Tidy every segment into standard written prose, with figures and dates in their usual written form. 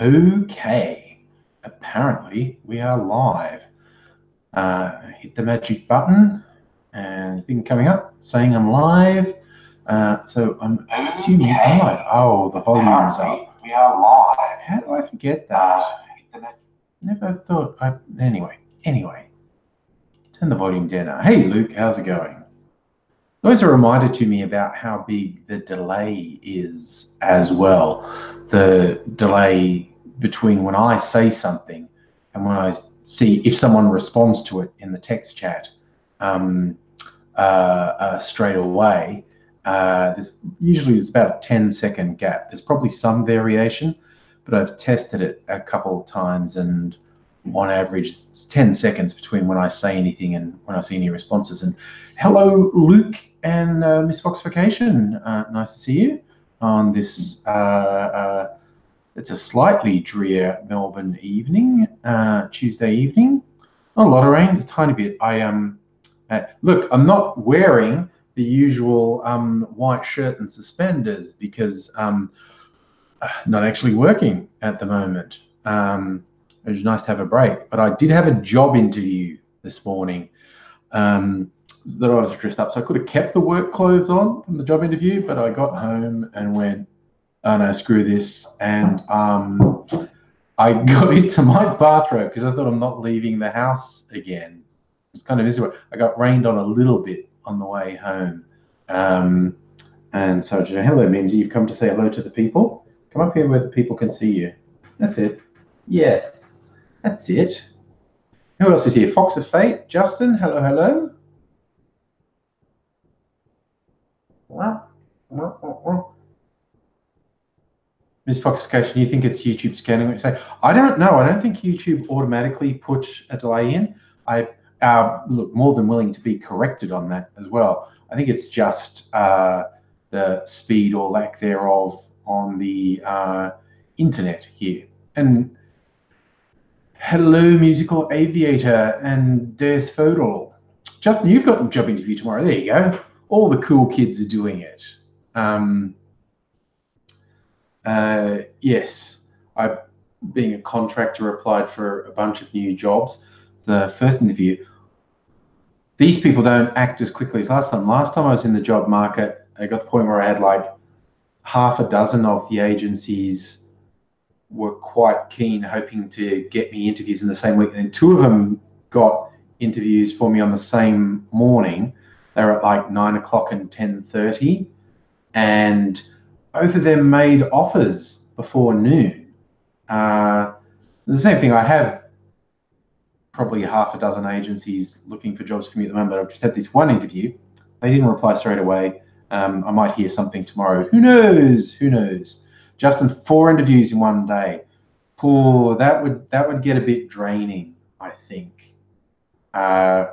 Okay, apparently we are live. Hit the magic button and thing coming up saying I'm live. So I'm assuming I'm live. Oh, the volume's up. We are live. How do I forget that? Never thought. Anyway, turn the volume down. Hey, Luke, how's it going? Always a reminder to me about how big the delay is as well. The delay between when I say something and when I see if someone responds to it in the text chat straight away. There's about a 10-second gap. There's probably some variation, but I've tested it a couple of times, and on average, it's 10 seconds between when I say anything and when I see any responses. And hello, Luke and Miss Foxification. Nice to see you on this. It's a slightly drear Melbourne evening, Tuesday evening. Not a lot of rain, just a tiny bit. Look, I'm not wearing the usual white shirt and suspenders because not actually working at the moment. It was nice to have a break, but I did have a job interview this morning that I was dressed up, so I could have kept the work clothes on from the job interview, but I got home and went, oh no, screw this, and I got into my bathrobe because I thought I'm not leaving the house again. It's kind of miserable. I got rained on a little bit on the way home, and so hello, Mimsy, you've come to say hello to the people. Come up here where the people can see you. That's it. Yes, that's it. Who else is here? Fox of Fate, Justin, hello, hello. Miss Foxification, you think it's YouTube scanning what you say? I don't know. I don't think YouTube automatically puts a delay in. I look more than willing to be corrected on that as well. I think it's just the speed or lack thereof on the internet here. And hello, musical aviator and Des Fodel. Justin, you've got a job interview tomorrow. There you go. All the cool kids are doing it. Yes, I, being a contractor, applied for a bunch of new jobs. The first interview, these people don't act as quickly as last time. Last time I was in the job market, I got to the point where I had like half a dozen of the agencies were quite keen, hoping to get me interviews in the same week. And two of them got interviews for me on the same morning. They were at like 9 o'clock and 10:30. And both of them made offers before noon. The same thing, I have probably half a dozen agencies looking for jobs for me at the moment. I've just had this one interview. They didn't reply straight away. I might hear something tomorrow. Who knows? Who knows? Justin, 4 interviews in one day. Oh, that would get a bit draining, I think. I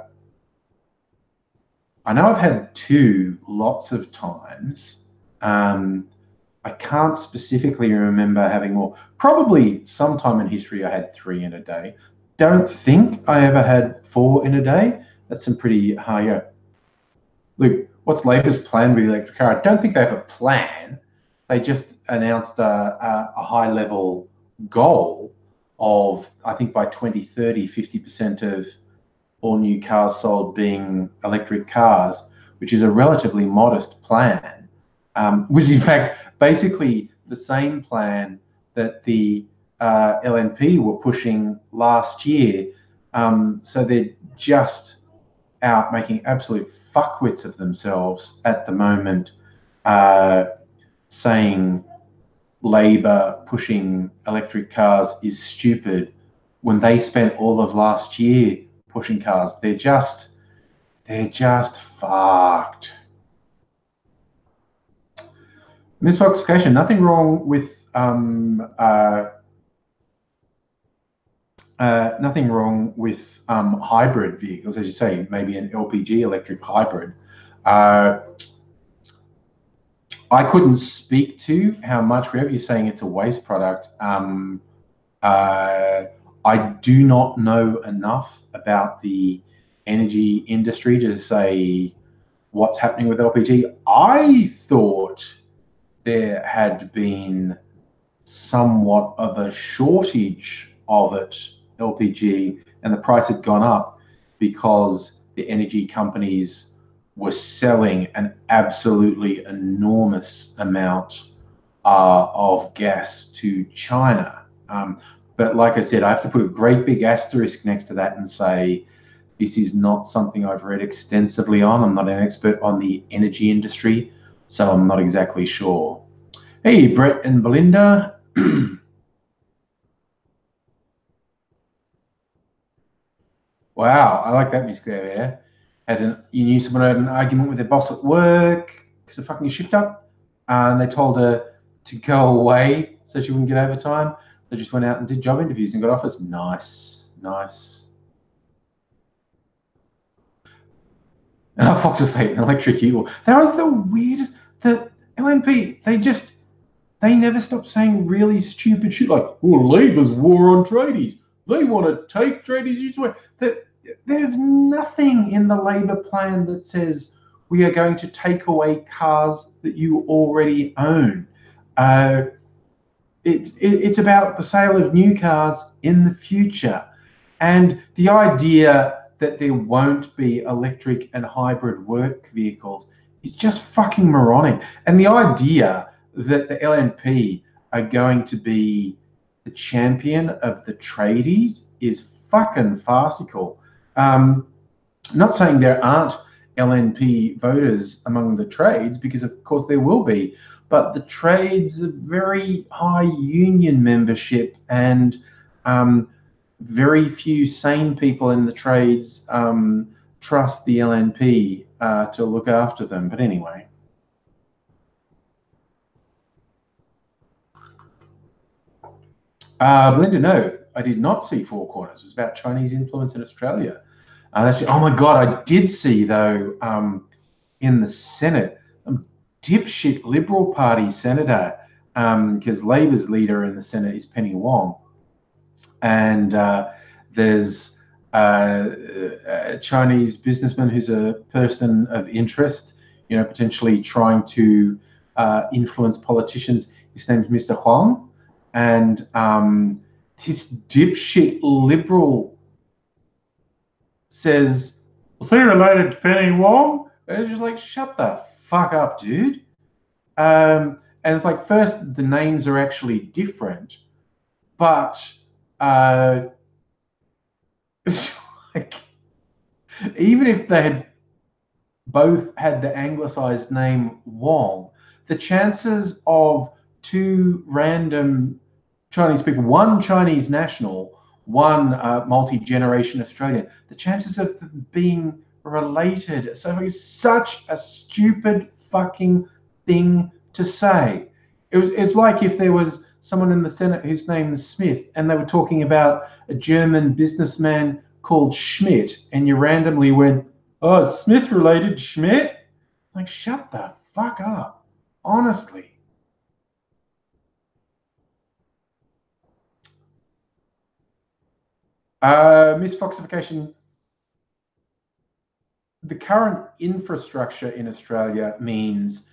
know I've had 2 lots of times. I can't specifically remember having more. Probably sometime in history I had 3 in a day. Don't think I ever had 4 in a day. That's some pretty high. Look, what's Labor's plan with the electric car? I don't think they have a plan. They just announced a high-level goal of, I think by 2030, 50% of all new cars sold being electric cars, which is a relatively modest plan, which is in fact basically the same plan that the LNP were pushing last year. So they're just out making absolute fuckwits of themselves at the moment, saying Labor pushing electric cars is stupid when they spent all of last year pushing cars. They're just fucked. Misfoxification, nothing wrong with hybrid vehicles, as you say, maybe an LPG electric hybrid. I couldn't speak to how much, wherever you're saying it's a waste product. I do not know enough about the energy industry to say what's happening with LPG. I thought there had been somewhat of a shortage of it, LPG, and the price had gone up because the energy companies were selling an absolutely enormous amount of gas to China. But like I said, I have to put a great big asterisk next to that and say, this is not something I've read extensively on. I'm not an expert on the energy industry, so I'm not exactly sure. Hey, Brett and Belinda. Wow, I like that music there. You knew someone had an argument with their boss at work because they're fucking your shift up, and they told her to go away so she wouldn't get overtime. They just went out and did job interviews and got offers. Nice, nice. Fox of Fate, Electric Eagle. That was the weirdest. The LNP, they never stop saying really stupid shit like, well, Labor's war on tradies. They want to take tradies away. There's nothing in the Labor plan that says we are going to take away cars that you already own. It's about the sale of new cars in the future. And the idea that there won't be electric and hybrid work vehicles is just fucking moronic. And the idea that the LNP are going to be the champion of the tradies is fucking farcical. I'm not saying there aren't LNP voters among the trades, because of course there will be, but the trades are very high union membership, and very few sane people in the trades trust the LNP to look after them. But anyway. Belinda, no, I did not see Four Corners. It was about Chinese influence in Australia. Oh my God, I did see, though, in the Senate, dipshit Liberal Party senator, because Labor's leader in the Senate is Penny Wong. And there's a Chinese businessman who's a person of interest, potentially trying to influence politicians. His name's Mr. Huang. And this dipshit Liberal says, was he related to Penny Wong? And it's just like, shut the fuck up, dude. And it's like, first, the names are actually different, but it's like, even if they had both had the anglicized name Wong, the chances of two random Chinese people, one Chinese national, one multi-generation Australian, the chances of them being related. So it's such a stupid fucking thing to say. It's like if there was someone in the Senate whose name is Smith, and they were talking about a German businessman called Schmidt, and you randomly went, oh, is Smith related to Schmidt? Like, shut the fuck up. Honestly. Misfoxification. The current infrastructure in Australia means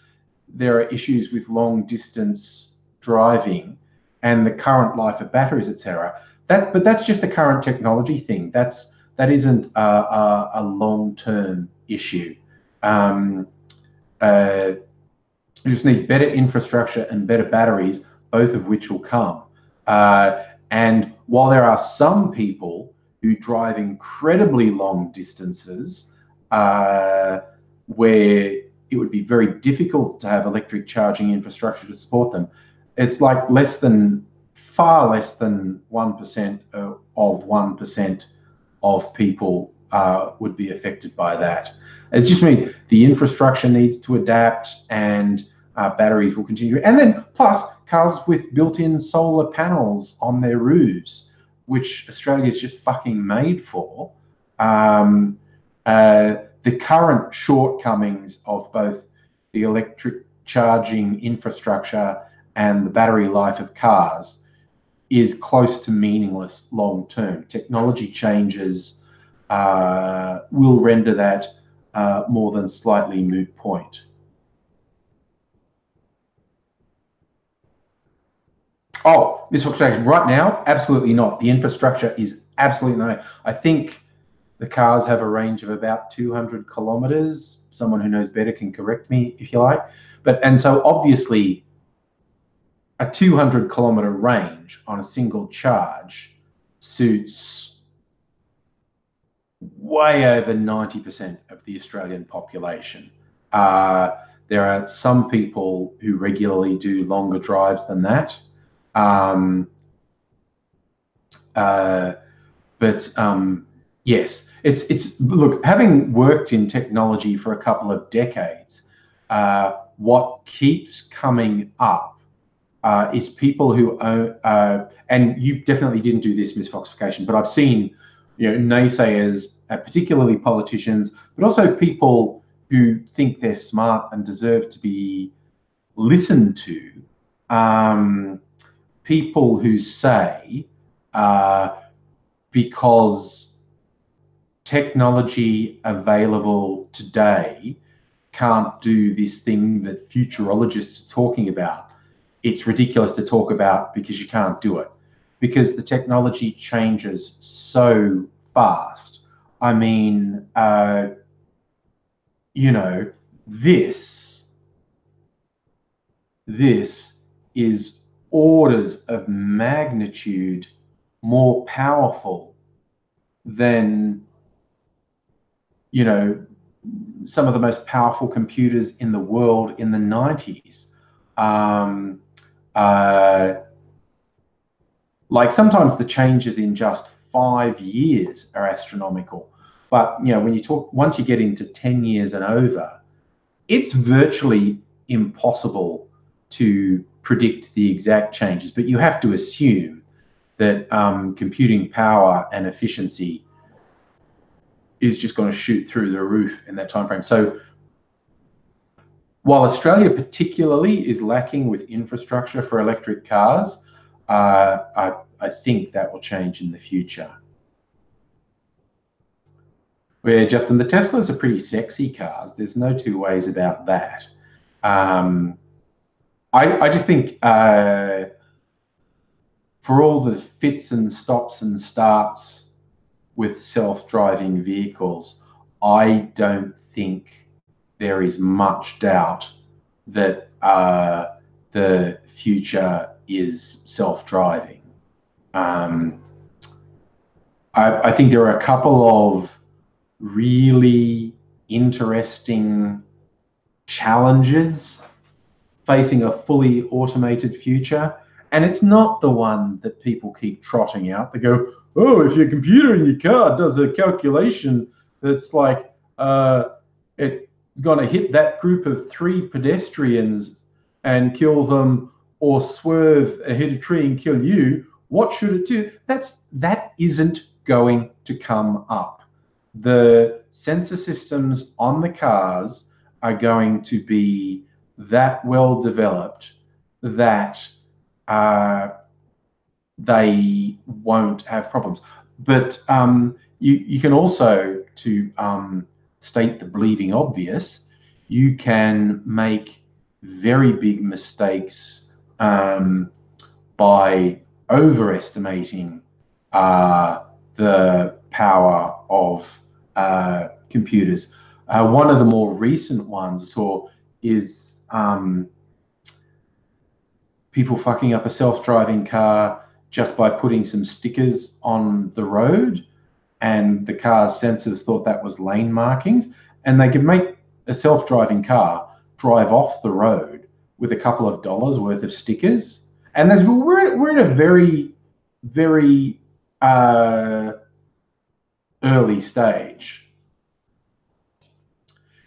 there are issues with long distance driving and the current life of batteries, etc. But that's just the current technology thing. That isn't a long-term issue. You just need better infrastructure and better batteries, both of which will come. And while there are some people who drive incredibly long distances, where it would be very difficult to have electric charging infrastructure to support them, it's like far less than 1% of 1% of people would be affected by that. It's just means the infrastructure needs to adapt, and batteries will continue. And then plus cars with built-in solar panels on their roofs, which Australia is just fucking made for. The current shortcomings of both the electric charging infrastructure and the battery life of cars is close to meaningless long term. Technology changes will render that more than slightly moot point. Oh, misfortune right now, absolutely not. The infrastructure is absolutely no. I think the cars have a range of about 200 kilometers. Someone who knows better can correct me if you like. And so obviously a 200-kilometer range on a single charge suits way over 90% of the Australian population. There are some people who regularly do longer drives than that. Um, yes, it's look, having worked in technology for a couple of decades, what keeps coming up is people who own, and you definitely didn't do this, Miss Foxification, but I've seen, naysayers, particularly politicians, but also people who think they're smart and deserve to be listened to. People who say, because technology available today can't do this thing that futurologists are talking about, it's ridiculous to talk about because you can't do it. Because the technology changes so fast. I mean, this is orders of magnitude more powerful than, some of the most powerful computers in the world in the 90s. Like sometimes the changes in just 5 years are astronomical. But, when you talk, once you get into 10 years and over, it's virtually impossible to predict the exact changes. But you have to assume that computing power and efficiency is just going to shoot through the roof in that time frame. So while Australia particularly is lacking with infrastructure for electric cars, I think that will change in the future. Where, Justin, the Teslas are pretty sexy cars. There's no two ways about that. I just think for all the fits and stops and starts with self-driving vehicles, I don't think there is much doubt that the future is self-driving. I think there are a couple of really interesting challenges facing a fully automated future. And it's not the one that people keep trotting out. They go, oh, if your computer in your car does a calculation that's like, it's going to hit that group of 3 pedestrians and kill them, or swerve, hit a tree and kill you, what should it do? That isn't going to come up. The sensor systems on the cars are going to be that well developed that they won't have problems. But you can also, to state the bleeding obvious, you can make very big mistakes by overestimating the power of computers. One of the more recent ones I saw is people fucking up a self-driving car just by putting some stickers on the road, and the car's sensors thought that was lane markings, and they could make a self-driving car drive off the road with a couple of dollars worth of stickers. And we're in a very, very early stage.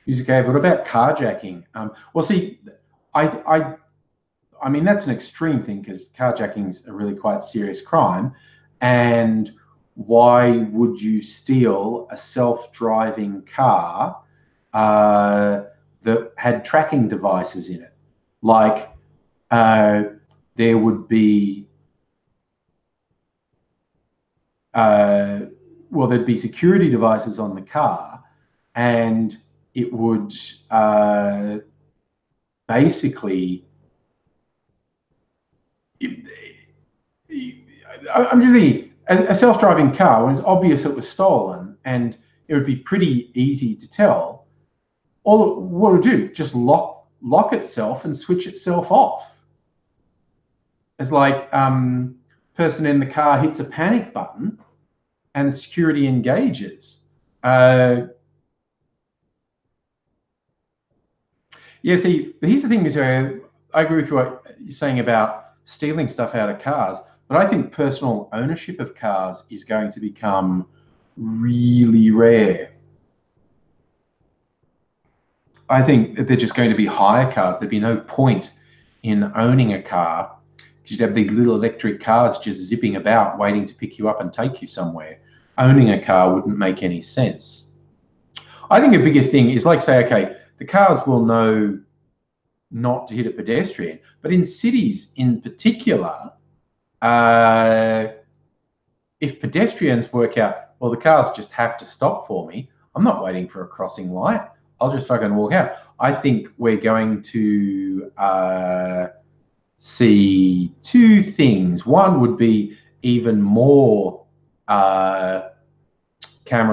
Okay, what about carjacking? Well, see, I mean, that's an extreme thing because carjacking is a really quite serious crime. And why would you steal a self-driving car that had tracking devices in it? Like, there would be, well, there'd be security devices on the car, and it would basically, I'm just thinking, a self-driving car, when it's obvious it was stolen, and it would be pretty easy to tell, what it would do, just lock itself and switch itself off. It's like person in the car hits a panic button and security engages. Yeah, see, here's the thing, Mr. I agree with what you're saying about stealing stuff out of cars, but I think personal ownership of cars is going to become really rare. I think that they're just going to be hire cars. There'd be no point in owning a car because you'd have these little electric cars just zipping about waiting to pick you up and take you somewhere. Owning a car wouldn't make any sense. I think a bigger thing is like, say, okay, the cars will know not to hit a pedestrian, but in cities in particular, if pedestrians work out, well, the cars just have to stop for me, I'm not waiting for a crossing light, I'll just fucking walk out. I think we're going to see two things. One would be even more camera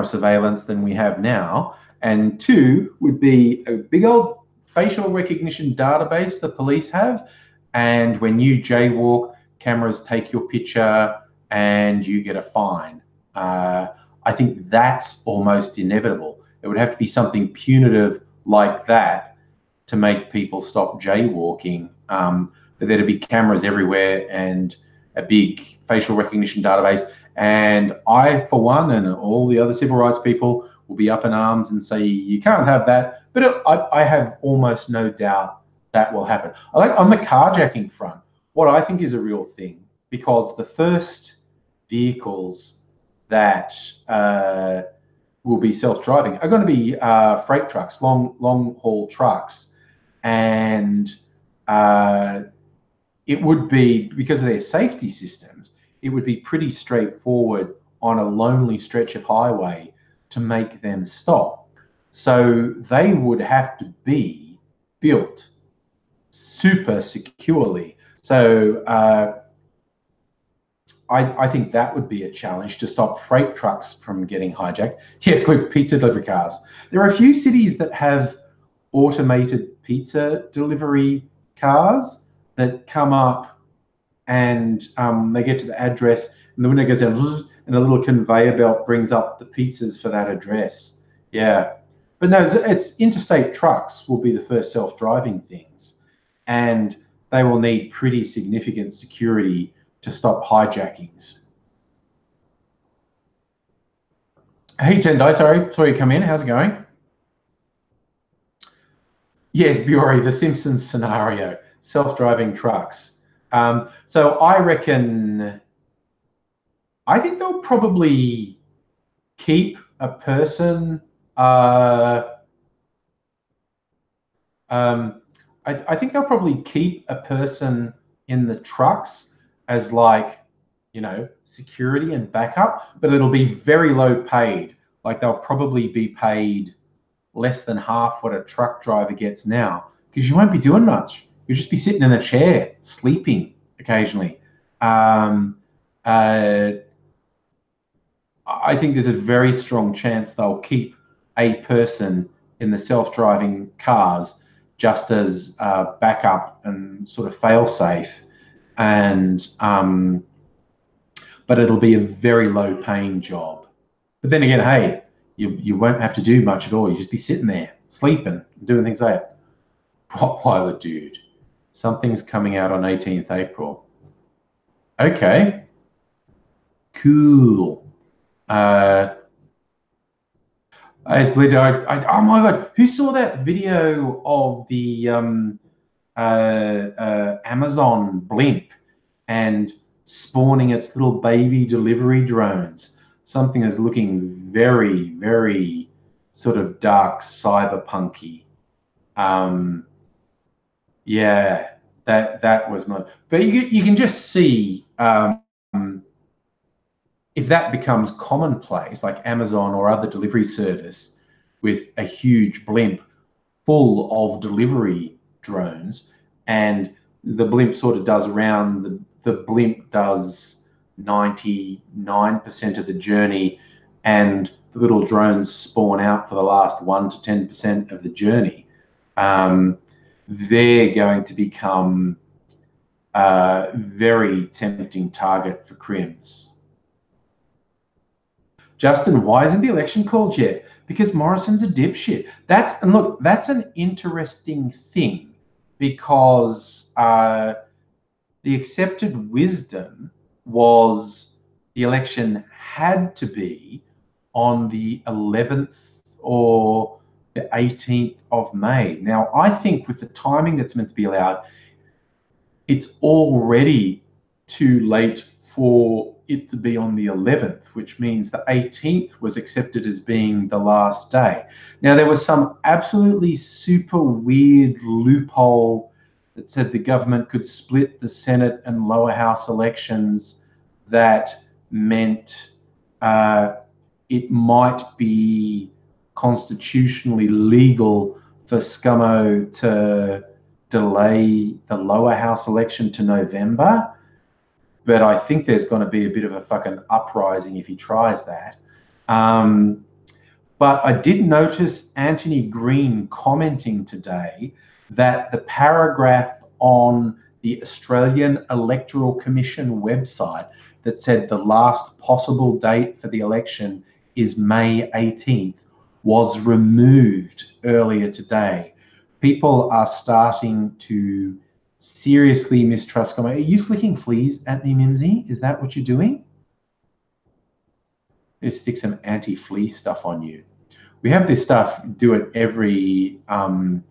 surveillance than we have now, and two would be a big old facial recognition database the police have, and when you jaywalk, cameras take your picture and you get a fine. I think that's almost inevitable. It would have to be something punitive like that to make people stop jaywalking. But there'd be cameras everywhere and a big facial recognition database. And I, for one, and all the other civil rights people will be up in arms and say, you can't have that. But I have almost no doubt that will happen. Like on the carjacking front, what I think is a real thing, because the first vehicles that will be self-driving are going to be freight trucks, long haul trucks, and it would be, because of their safety systems, it would be pretty straightforward on a lonely stretch of highway to make them stop. So they would have to be built super securely. So I think that would be a challenge to stop freight trucks from getting hijacked. Yes, look, pizza delivery cars. There are a few cities that have automated pizza delivery cars that come up and they get to the address and the window goes down and a little conveyor belt brings up the pizzas for that address. Yeah. But no, it's interstate trucks will be the first self-driving things, and they will need pretty significant security to stop hijackings. Hey, Tendai, sorry you come in. How's it going? Yes, Bury, the Simpsons scenario, self-driving trucks. So I think they'll probably keep a person. I think they'll probably keep a person in the trucks as, like, you know, security and backup, but it'll be very low paid. Like they'll probably be paid less than half what a truck driver gets now, because you won't be doing much. You'll just be sitting in a chair, sleeping occasionally. I think there's a very strong chance they'll keep a person in the self-driving cars just as backup and sort of fail-safe, and but it'll be a very low-paying job. But then again, hey, you won't have to do much at all. You just be sitting there, sleeping, doing things like that. Rottweiler dude, something's coming out on 18th April. Okay, cool. Oh my God, who saw that video of the Amazon blimp and spawning its little baby delivery drones? Something that's looking very, very sort of dark cyberpunky. Yeah, that was my. But you can just see if that becomes commonplace, like Amazon or other delivery service with a huge blimp full of delivery drones, and the blimp sort of does around the blimp does 99% of the journey, and the little drones spawn out for the last 1 to 10% of the journey, they're going to become a very tempting target for crims. Justin, why isn't the election called yet? Because Morrison's a dipshit. And look, that's an interesting thing, because the accepted wisdom was the election had to be on the 11th or the 18th of May. Now, I think with the timing that's meant to be allowed, it's already too late for it to be on the 11th, which means the 18th was accepted as being the last day. Now, there was some absolutely super weird loophole that said the government could split the Senate and lower house elections. That meant it might be constitutionally legal for ScoMo to delay the lower house election to November. But I think there's going to be a bit of a fucking uprising if he tries that. But I did notice Anthony Green commenting today that the paragraph on the Australian Electoral Commission website that said the last possible date for the election is May 18th was removed earlier today. People are starting to seriously mistrust ScoMo. Are you flicking fleas at me, Mimsy? Is that what you're doing? Let's stick some anti-flea stuff on you. We have this stuff, do it every month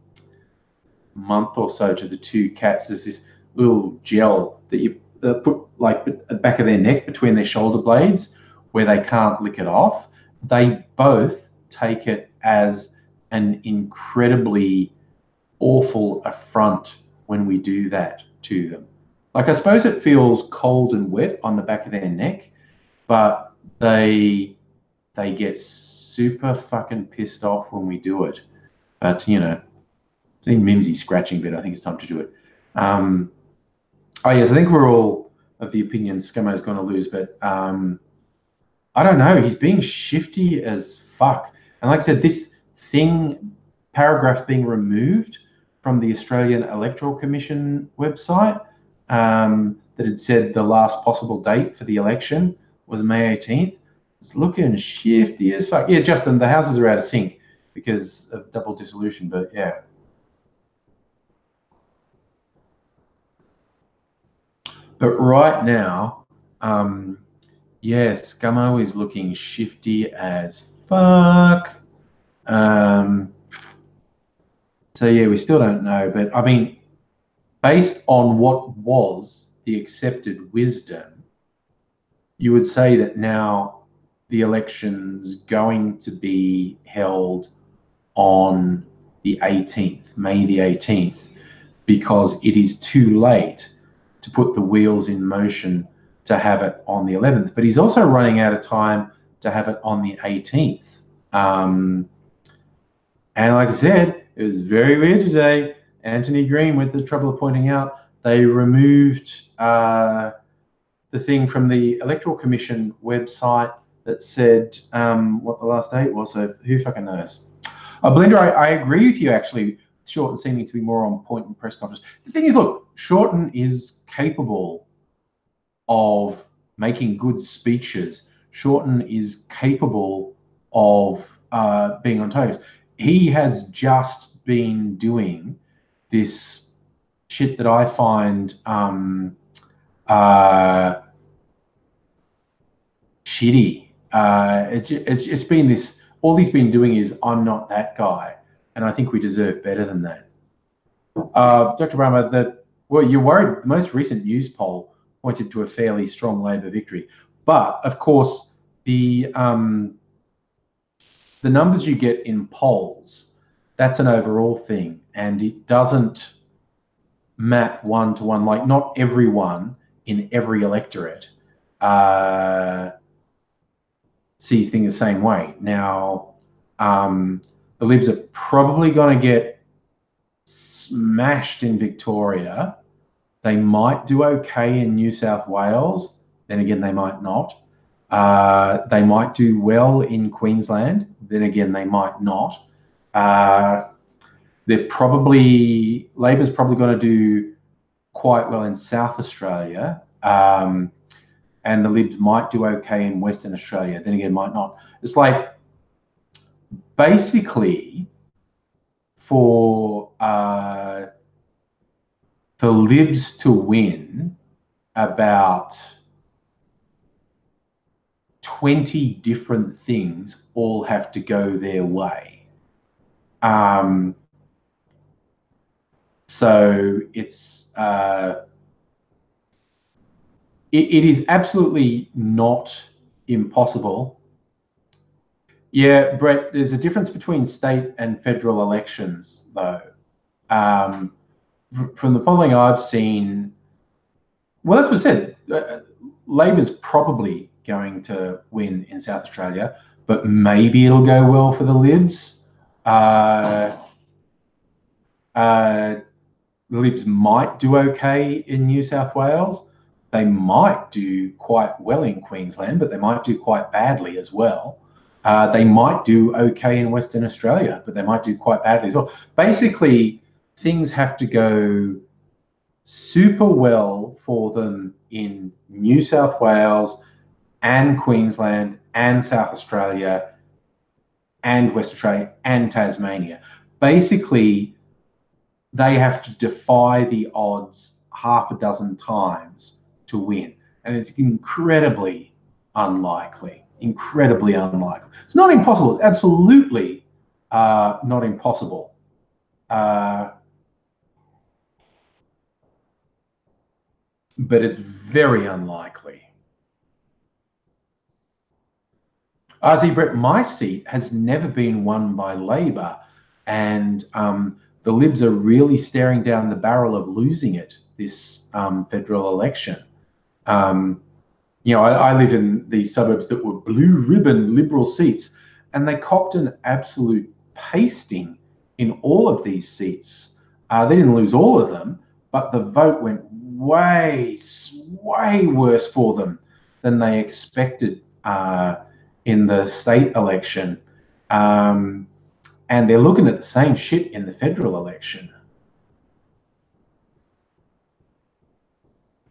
or so to the two cats. There's this little gel that you put like at the back of their neck between their shoulder blades where they can't lick it off. They both take it as an incredibly awful affront when we do that to them. Like, I suppose it feels cold and wet on the back of their neck, but they get super fucking pissed off when we do it. But, you know, seeing Mimsy scratching a bit, I think it's time to do it. Oh, yes, I think we're all of the opinion ScoMo's going to lose, but I don't know. He's being shifty as fuck. And like I said, this paragraph being removed from the Australian Electoral Commission website that had said the last possible date for the election was May 18th. It's looking shifty as fuck. Yeah, Justin, the houses are out of sync because of double dissolution, but yeah. But right now, yeah, ScoMo is looking shifty as fuck. So yeah, we still don't know, but I mean, based on what was the accepted wisdom, you would say that now the election's going to be held on the 18th, May the 18th, because it is too late to put the wheels in motion to have it on the 11th. But he's also running out of time to have it on the 18th. And like I said, it was very weird today. Anthony Green, with the trouble of pointing out, they removed the thing from the Electoral Commission website that said what the last date was. So who fucking knows? Belinda, I agree with you, actually. Shorten seeming to be more on point in press conference. The thing is, look, Shorten is capable of making good speeches. Shorten is capable of being on toes. He has just been doing this shit that I find shitty. It's just been this, all he's been doing is, I'm not that guy. And I think we deserve better than that. Dr. Brahma, well, you're worried, the most recent news poll pointed to a fairly strong Labor victory. But, of course, the numbers you get in polls, that's an overall thing. And it doesn't map one-to-one. Like, not everyone in every electorate sees things the same way. Now, the Libs are probably going to get smashed in Victoria. They might do okay in New South Wales. then again, they might not. They might do well in Queensland, then again, they might not. Labor's probably going to do quite well in South Australia, and the Libs might do okay in Western Australia, then again, might not. It's like, basically, for the Libs to win, about 20 different things all have to go their way. So it's it is absolutely not impossible. Yeah, Brett, there's a difference between state and federal elections, though. From the polling I've seen, well, that's what I said. Labor's probably going to win in South Australia, but maybe it'll go well for the Libs. The Libs might do okay in New South Wales. They might do quite well in Queensland, but they might do quite badly as well. They might do okay in Western Australia, but they might do quite badly as well. Basically, things have to go super well for them in New South Wales and Queensland and South Australia and West Australia and Tasmania. Basically, they have to defy the odds half a dozen times to win. And it's incredibly unlikely, incredibly unlikely. It's not impossible. It's absolutely not impossible. But it's very unlikely. Aussie Brett, my seat has never been won by Labor, and the Libs are really staring down the barrel of losing it this federal election. You know, I live in these suburbs that were blue ribbon Liberal seats, and they copped an absolute pasting in all of these seats. They didn't lose all of them, but the vote went way worse for them than they expected in the state election. And they're looking at the same shit in the federal election.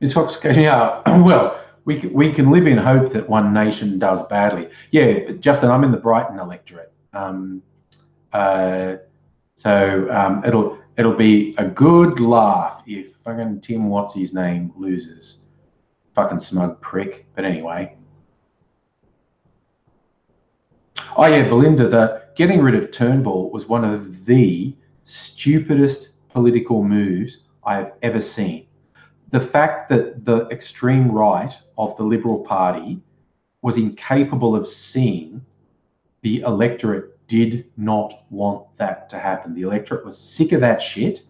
Ms. Fox, yeah, well, we can live in hope that one nation does badly. Yeah, Justin, I'm in the Brighton electorate. So it'll be a good laugh if fucking Tim What's-his name loses. Fucking smug prick. But anyway. Oh yeah, Belinda, the getting rid of Turnbull was one of the stupidest political moves I have ever seen. The fact that the extreme right of the Liberal Party was incapable of seeing the electorate did not want that to happen. The electorate was sick of that shit,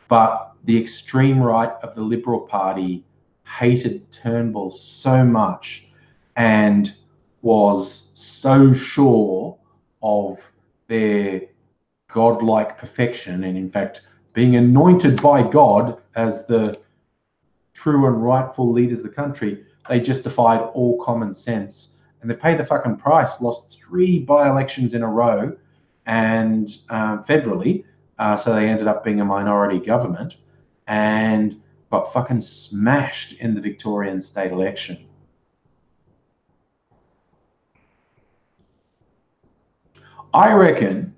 but the extreme right of the Liberal Party hated Turnbull so much and was so sure of their godlike perfection, and in fact being anointed by God as the true and rightful leaders of the country, they just defied all common sense, and they paid the fucking price. Lost 3 by-elections in a row, and federally, so they ended up being a minority government, and got fucking smashed in the Victorian state election. I reckon,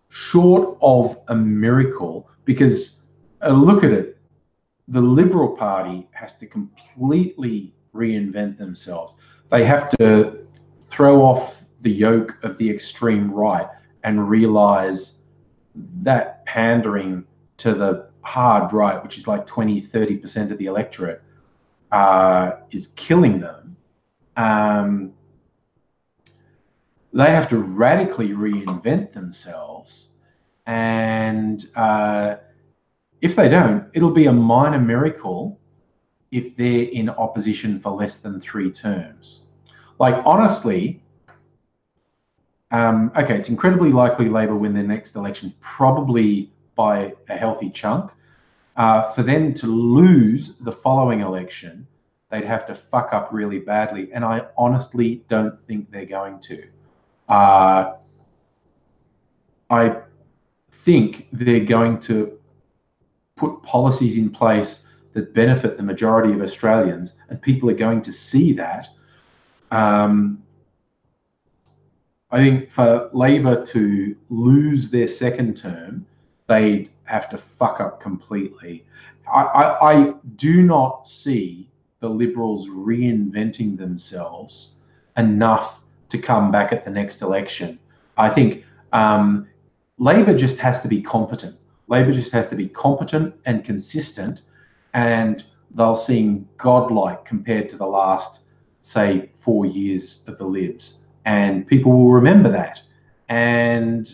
short of a miracle, because look at it, the Liberal Party has to completely reinvent themselves. They have to throw off the yoke of the extreme right and realize that pandering to the hard right, which is like 20-30% of the electorate, is killing them. They have to radically reinvent themselves, and if they don't, it'll be a minor miracle if they're in opposition for less than 3 terms. Like, honestly, okay, it's incredibly likely Labor win their next election, probably by a healthy chunk. For them to lose the following election, they'd have to fuck up really badly, and I honestly don't think they're going to. I think they're going to put policies in place that benefit the majority of Australians, and people are going to see that. I think for Labor to lose their second term, they'd have to fuck up completely. I do not see the Liberals reinventing themselves enough to come back at the next election. I think Labor just has to be competent. Labor just has to be competent and consistent, and they'll seem godlike compared to the last, say, 4 years of the Libs. And people will remember that. And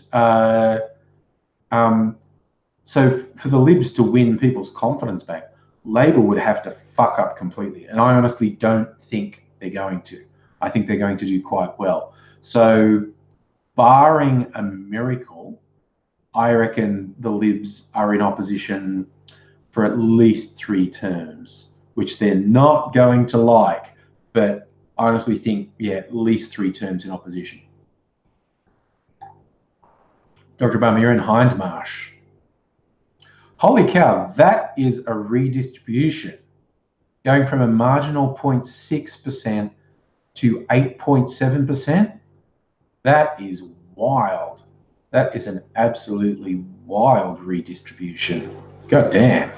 so for the Libs to win people's confidence back, Labor would have to fuck up completely. And I honestly don't think they're going to. I think they're going to do quite well. So barring a miracle, I reckon the Libs are in opposition for at least 3 terms, which they're not going to like. But I honestly think, yeah, at least 3 terms in opposition. Dr. Bum, you're in Hindmarsh. Holy cow, that is a redistribution. Going from a marginal 0.6% to 8.7%. That is wild. That is an absolutely wild redistribution. God damn.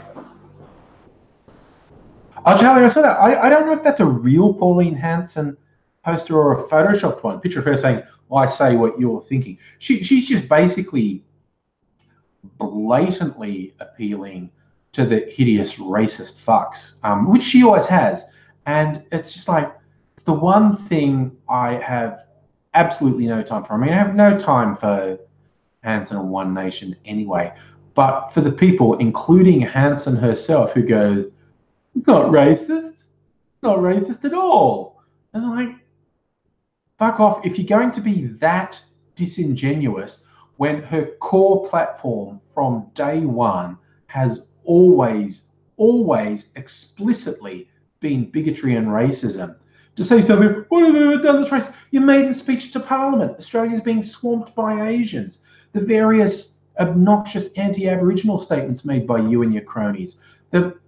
Oh, Charlie, I saw that. I don't know if that's a real Pauline Hanson poster or a photoshopped one. Picture of her saying, well, I say what you're thinking. She's just basically blatantly appealing to the hideous racist fucks, which she always has. And it's just like, it's the one thing I have absolutely no time for. I mean, I have no time for Hanson and One Nation anyway. But for the people, including Hanson herself, who goes, it's not racist. It's not racist at all. And I'm like, fuck off. If you're going to be that disingenuous when her core platform from day one has always explicitly been bigotry and racism, to say something, what have you ever done this race? Your maiden speech to Parliament. Australia's being swamped by Asians. The various obnoxious anti-Aboriginal statements made by you and your cronies. The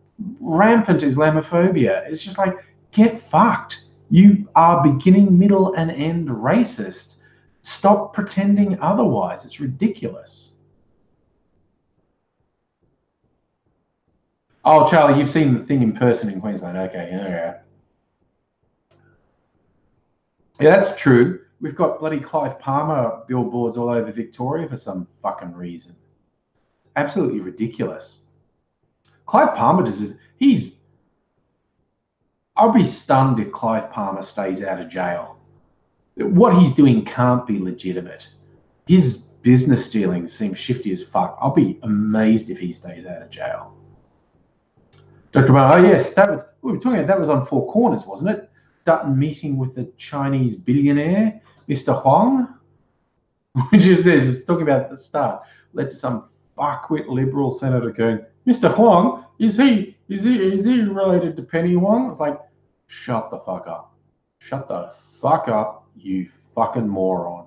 rampant Islamophobia. It's just like, get fucked. You are beginning, middle, and end racist. Stop pretending otherwise. It's ridiculous. Oh, Charlie, you've seen the thing in person in Queensland. Okay, yeah. Yeah, that's true. We've got bloody Clive Palmer billboards all over Victoria for some fucking reason. It's absolutely ridiculous. Clive Palmer does it. I'll be stunned if Clive Palmer stays out of jail. What he's doing can't be legitimate. His business dealings seem shifty as fuck. I'll be amazed if he stays out of jail. Dr. Brown, oh yes, we were talking about, that was on Four Corners, wasn't it? Dutton meeting with the Chinese billionaire, Mr. Huang, which is talking about at the start, led to some fuckwit Liberal senator going, Mr. Huang, is he related to Penny Huang? It's like, shut the fuck up. Shut the fuck up, you fucking moron.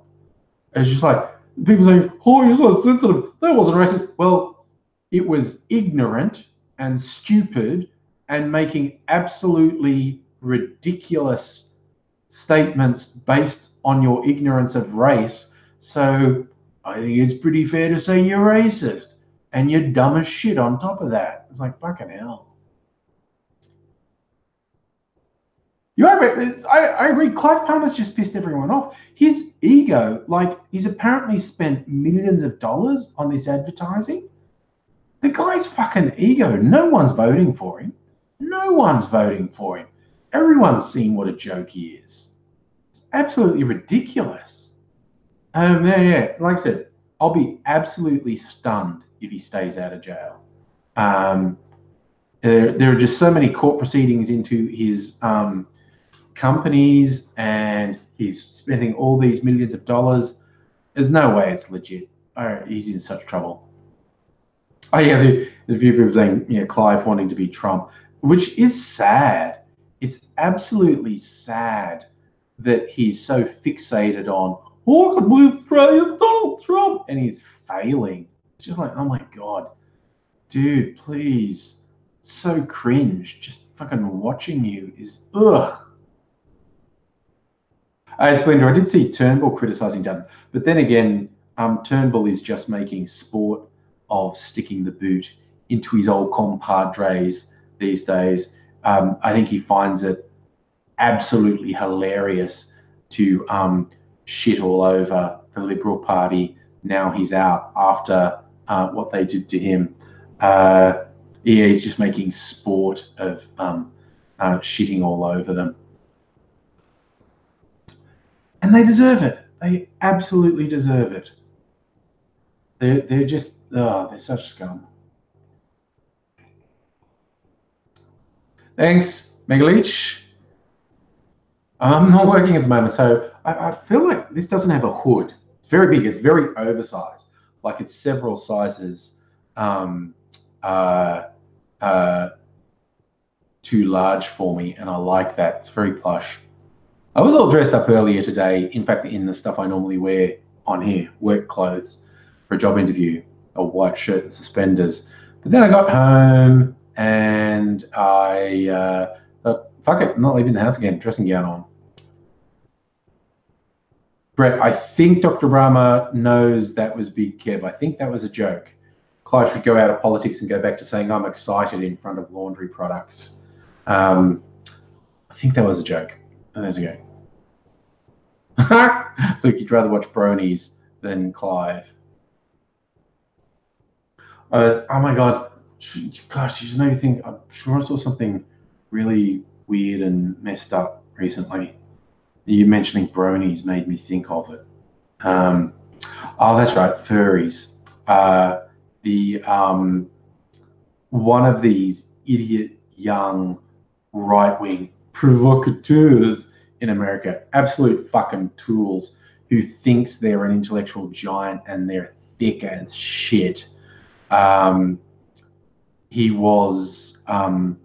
And it's just like, people saying, oh, you're so sensitive. That wasn't racist. Well, it was ignorant and stupid and making absolutely ridiculous statements based on your ignorance of race. So I think it's pretty fair to say you're racist. And you're dumb as shit on top of that. It's like, fucking hell. You are, I agree. Clive Palmer's just pissed everyone off. His ego, like, he's apparently spent millions of dollars on this advertising. The guy's fucking ego. No one's voting for him. No one's voting for him. Everyone's seen what a joke he is. It's absolutely ridiculous. Yeah, like I said, I'll be absolutely stunned if he stays out of jail. There are just so many court proceedings into his companies, and he's spending all these millions of dollars. There's no way it's legit. He's in such trouble. Oh yeah, the few people saying, Clive wanting to be Trump, which is sad. it's absolutely sad that he's so fixated on, oh, I could believe Australia's Donald Trump, and he's failing. It's just like, oh my God, dude, please. It's so cringe. Just fucking watching you is, ugh. Splendor, I did see Turnbull criticising Dutton, but then again, Turnbull is just making sport of sticking the boot into his old compadres these days. I think he finds it absolutely hilarious to shit all over the Liberal Party. Now he's out after what they did to him. Yeah, he's just making sport of shitting all over them. And they deserve it. They absolutely deserve it. They're just, oh, they're such scum. Thanks, Megaleech. I'm not working at the moment, so I feel like this doesn't have a hood. It's very big. It's very oversized. Like it's several sizes too large for me, and I like that. It's very plush. I was all dressed up earlier today. In fact, in the stuff I normally wear on here, work clothes for a job interview, a white shirt and suspenders. But then I got home and I thought, fuck it, I'm not leaving the house again, dressing gown on. Brett, I think Dr. Rama knows that was Big Kev. I think that was a joke. Clive should go out of politics and go back to saying I'm excited in front of laundry products. I think that was a joke. There's a go. Look, you'd rather watch Bronies than Clive. Oh my God. Gosh, you just made me think. I'm sure I saw something really weird and messed up recently. You mentioning Bronies made me think of it. Oh, that's right, furries. One of these idiot young right-wing provocateurs in America, absolute fucking tools who thinks they're an intellectual giant and they're thick as shit. He was trying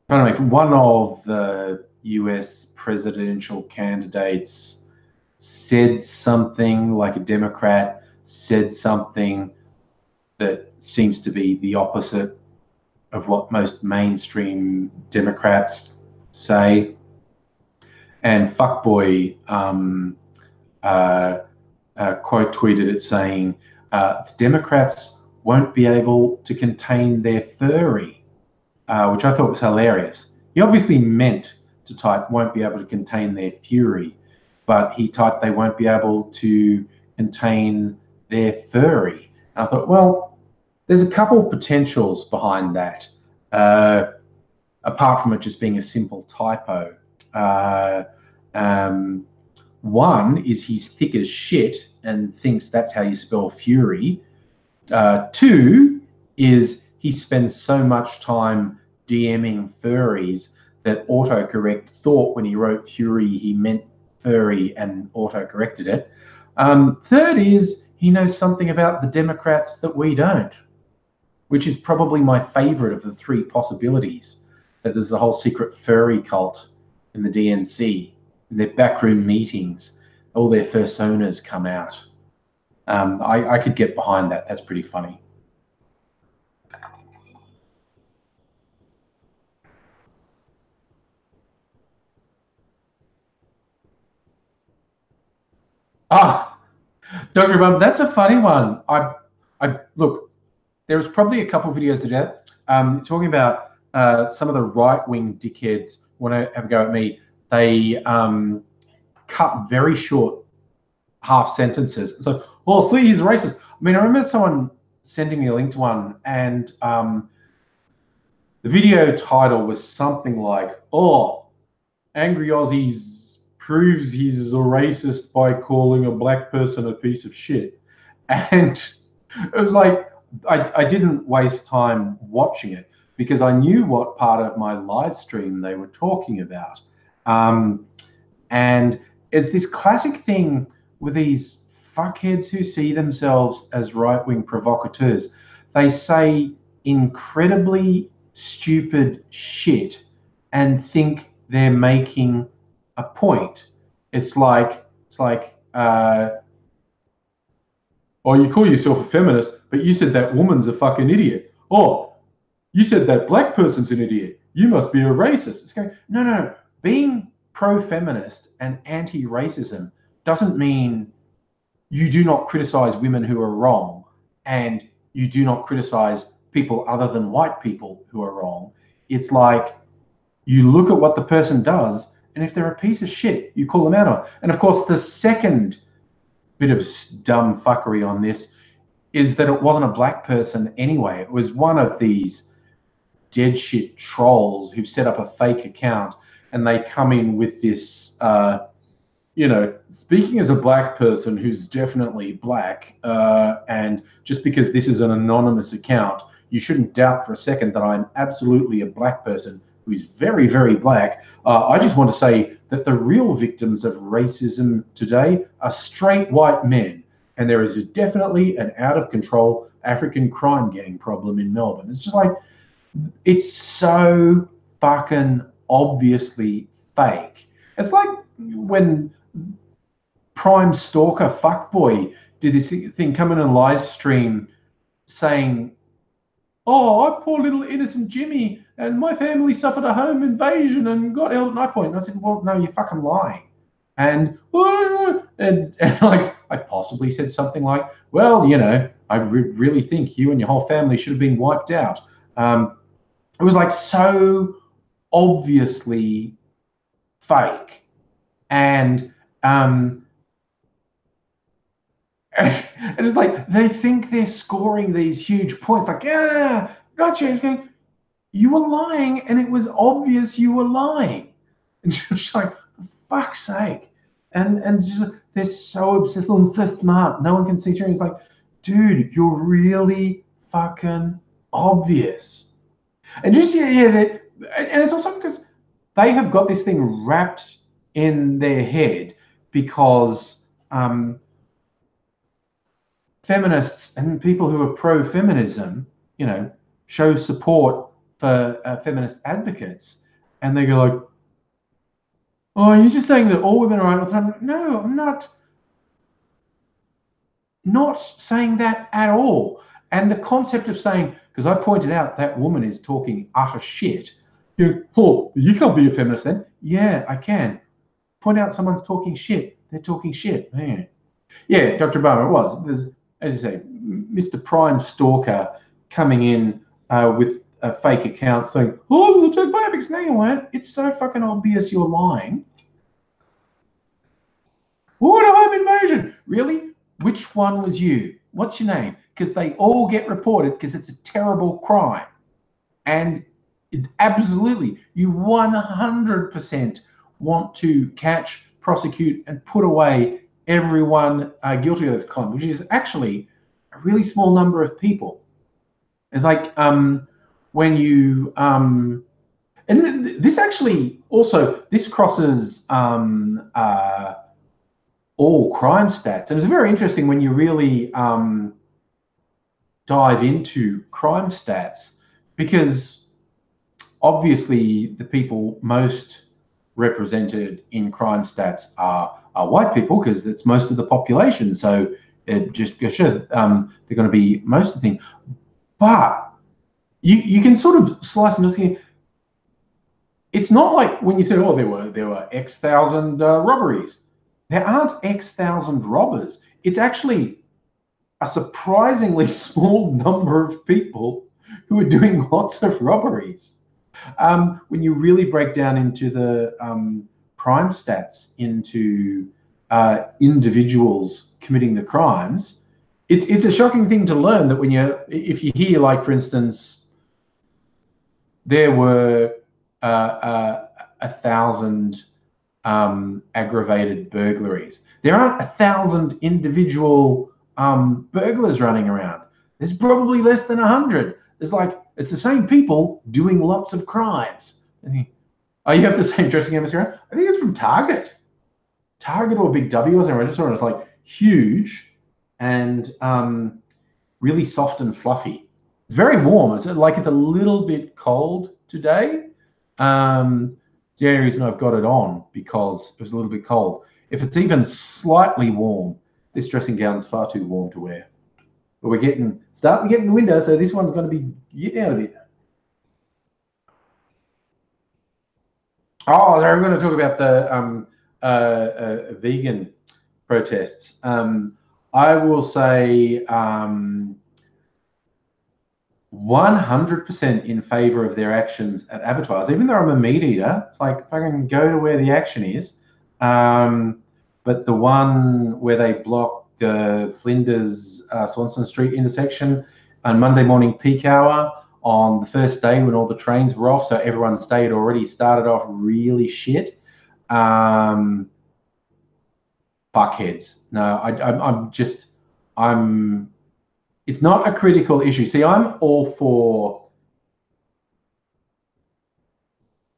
to make one of the US presidential candidates said something like a Democrat said something that seems to be the opposite of what most mainstream Democrats say. And fuckboy quote tweeted it saying, the Democrats won't be able to contain their furry, which I thought was hilarious. He obviously meant to type won't be able to contain their fury, but he typed they won't be able to contain their furry. And I thought, well, there's a couple of potentials behind that, apart from it just being a simple typo. One is he's thick as shit and thinks that's how you spell fury. Two is he spends so much time DMing furries that autocorrect thought when he wrote fury he meant furry and autocorrected it. Third is he knows something about the Democrats that we don't, which is probably my favorite of the three possibilities, that there's a whole secret furry cult in the DNC. In their backroom meetings, all their personas come out. I could get behind that. That's pretty funny. Ah, Dr. Bum, that's a funny one. I look, there was probably a couple of videos today talking about some of the right-wing dickheads want to have a go at me. They cut very short half sentences. So, well, Flea is racist. I mean, I remember someone sending me a link to one, and the video title was something like, "Oh, AngryAussie proves he's a racist by calling a black person a piece of shit," and it was like I didn't waste time watching it because I knew what part of my live stream they were talking about. And it's this classic thing with these fuckheads who see themselves as right-wing provocateurs. They say incredibly stupid shit and think they're making a point. It's like, oh, you call yourself a feminist, but you said that woman's a fucking idiot. Oh, you said that black person's an idiot. You must be a racist. It's going, no, no, no. Being pro-feminist and anti-racism doesn't mean you do not criticize women who are wrong and you do not criticize people other than white people who are wrong. It's like you look at what the person does, and if they're a piece of shit, you call them out on. And of course, the second bit of dumb fuckery on this is that it wasn't a black person anyway. It was one of these dead shit trolls who've set up a fake account, and they come in with this, you know, speaking as a black person who's definitely black, and just because this is an anonymous account, you shouldn't doubt for a second that I'm absolutely a black person who is very, very black. I just want to say that the real victims of racism today are straight white men, and there is definitely an out-of-control African crime gang problem in Melbourne. It's just like, it's so fucking obviously fake. It's like when Prime Stalker Fuckboy did this thing, come in a live stream saying, oh, I'm poor little innocent Jimmy, and my family suffered a home invasion and got held at knife point. And I said, well, no, you're fucking lying. And like, I possibly said something like, well, you know, I really think you and your whole family should have been wiped out. It was like so obviously fake. And and it's like they think they're scoring these huge points, like, yeah, gotcha. It's going, you were lying, and it was obvious you were lying. And just like, for fuck's sake. And just, they're so obsessed and so smart. No one can see through. It's like, dude, you're really fucking obvious. And just, yeah, and it's also because they have got this thing wrapped in their head because feminists and people who are pro-feminism, you know, show support for feminist advocates, and they go like, oh, you're just saying that all women are right all the time. No, I'm not saying that at all. And the concept of saying, because I pointed out that woman is talking utter shit, oh, you can't be a feminist then. Yeah, I can. Point out someone's talking shit. They're talking shit. Man. Yeah, Dr. Barber, it was. There's, as you say, Mr. Prime Stalker coming in with a fake account saying, oh, the biopics. No, you weren't. It's so fucking obvious you're lying. What a home invasion. Really? Which one was you? What's your name? Because they all get reported because it's a terrible crime. And absolutely, you 100% want to catch, prosecute, and put away everyone guilty of the crime, which is actually a really small number of people. It's like when you and this actually also, this crosses all crime stats, and it's very interesting when you really dive into crime stats, because obviously the people most represented in crime stats are white people, because it's most of the population. So it just sure they're going to be most of the thing. But you can sort of slice and see. It's not like when you said, oh, there were X thousand robberies. There aren't X thousand robbers. It's actually a surprisingly small number of people who are doing lots of robberies. When you really break down into the crime stats, into individuals committing the crimes, it's a shocking thing to learn that if you hear, like, for instance, there were 1,000 aggravated burglaries. There aren't 1,000 individual burglars running around. There's probably less than 100. It's the same people doing lots of crimes. Oh, you have the same dressing gown around? I think it's from Target or Big W or something. I just saw it. It's like huge and really soft and fluffy. It's very warm. It's like it's a little bit cold today, It's the only reason I've got it on, because it was a little bit cold. If it's even slightly warm, this dressing gown's far too warm to wear. But we're starting to get in the winter, so this one's going to be getting out a bit. Oh, I'm going to talk about the vegan protests. I will say 100% in favor of their actions at abattoirs. Even though I'm a meat eater, it's like fucking go to where the action is. But the one where they blocked the Flinders Swanston Street intersection on Monday morning peak hour on the first day when all the trains were off, so everyone's day had already started off really shit. Fuckheads. No, it's not a critical issue. See, I'm all for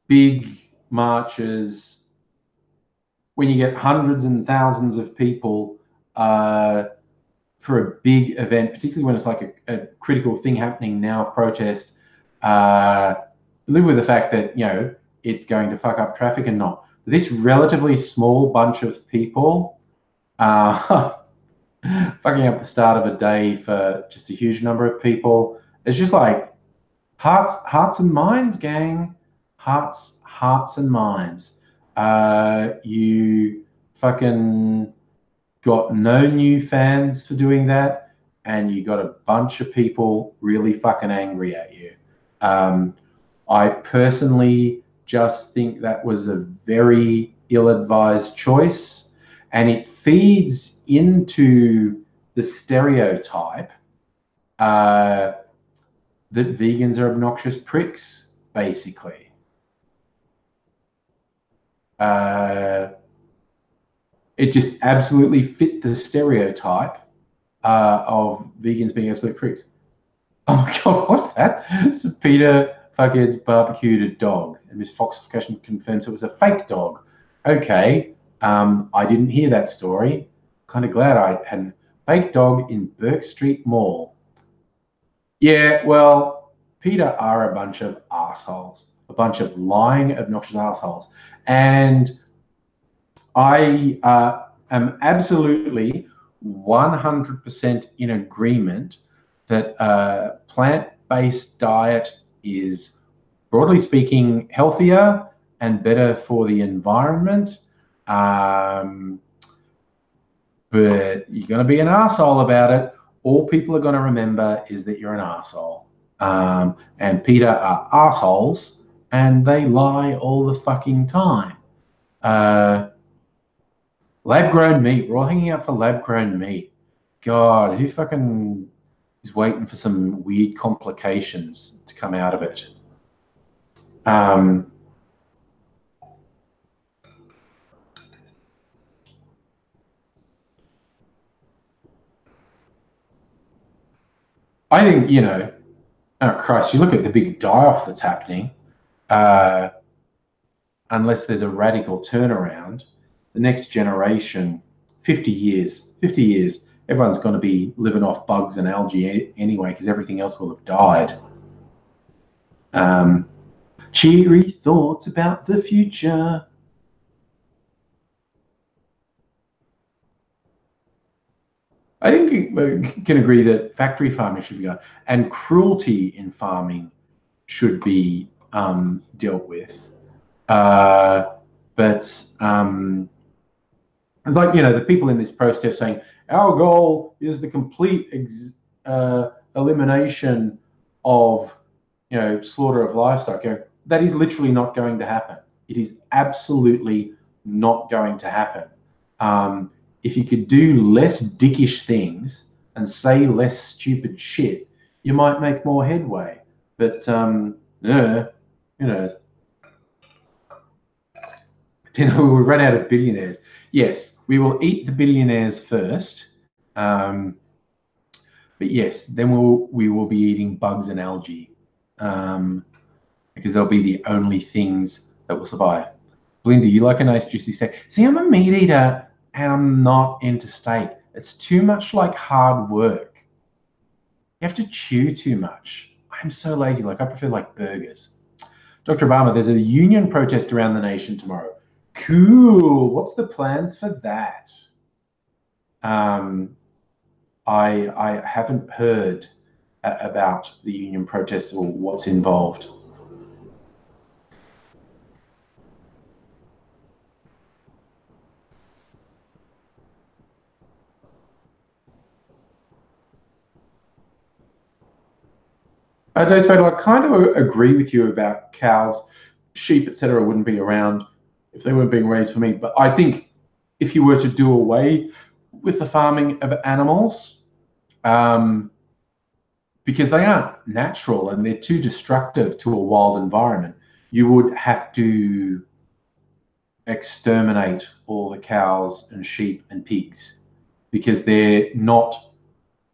big marches when you get hundreds and thousands of people for a big event, particularly when it's like a critical thing happening now, protest. Live with the fact that, you know, it's going to fuck up traffic and not. This relatively small bunch of people fucking up the start of a day for just a huge number of people. It's just like hearts and minds, gang. Hearts and minds. You fucking got no new fans for doing that, and you got a bunch of people really fucking angry at you. I personally just think that was a very ill-advised choice, and it feeds into the stereotype that vegans are obnoxious pricks, basically. It just absolutely fit the stereotype of vegans being absolute pricks. Oh my God, what's that? So Peter Fuckhead's barbecued a dog, and Miss Foxification confirms it was a fake dog. Okay, I didn't hear that story. Kind of glad I hadn't. Fake dog in Burke Street Mall. Yeah, well, Peter are a bunch of assholes, a bunch of lying, obnoxious assholes. And I am absolutely 100% in agreement that a plant-based diet is, broadly speaking, healthier and better for the environment. But you're going to be an asshole about it. All people are going to remember is that you're an asshole. And Peter are assholes, and they lie all the fucking time. Lab-grown meat. We're all hanging out for lab-grown meat. God, who fucking is waiting for some weird complications to come out of it? I think, you know, oh Christ, you look at the big die-off that's happening, unless there's a radical turnaround, the next generation, 50 years, everyone's going to be living off bugs and algae anyway, because everything else will have died. Cheery thoughts about the future. I think we can agree that factory farming should be gone, and cruelty in farming should be dealt with. But it's like, you know, the people in this protest saying our goal is the complete elimination of, you know, slaughter of livestock. You know, that is literally not going to happen. It is absolutely not going to happen. If you could do less dickish things and say less stupid shit, you might make more headway. But yeah, you know, we run out of billionaires. Yes, we will eat the billionaires first. But yes, then we will be eating bugs and algae, because they'll be the only things that will survive. Belinda, you like a nice juicy steak. See, I'm a meat eater and I'm not into steak. It's too much like hard work. You have to chew too much. I'm so lazy. Like, I prefer like burgers. Dr. Obama, there's a union protest around the nation tomorrow. Cool. What's the plans for that? I haven't heard about the union protest or what's involved. So I kind of agree with you about cows, sheep, etc. wouldn't be around if they weren't being raised for meat. But I think if you were to do away with the farming of animals, because they aren't natural and they're too destructive to a wild environment, you would have to exterminate all the cows and sheep and pigs because they're not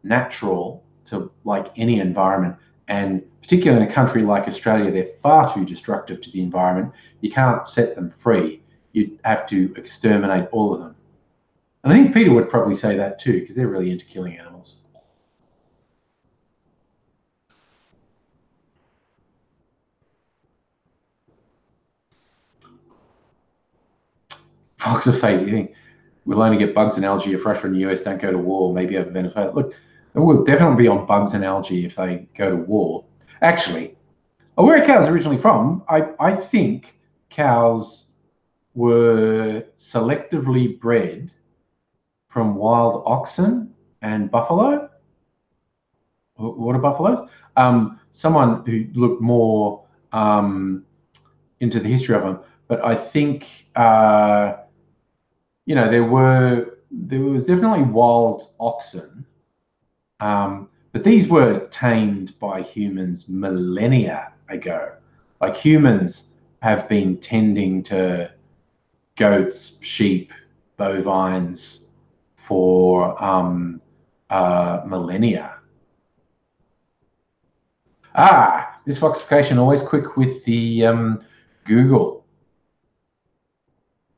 natural to like any environment. And particularly in a country like Australia, they're far too destructive to the environment. You can't set them free. You'd have to exterminate all of them. And I think Peter would probably say that too, because they're really into killing animals. Fox of Fate, you think we'll only get bugs and algae if Russia and the US don't go to war, maybe over Venezuela. Look, it will definitely be on bugs and algae if they go to war. Actually, where are cows originally from? I think cows were selectively bred from wild oxen and buffalo. What are buffaloes? Someone who looked more into the history of them, but I think there was definitely wild oxen, but these were tamed by humans millennia ago. Like humans have been tending to goats, sheep, bovines for millennia. This foxification always quick with the Google.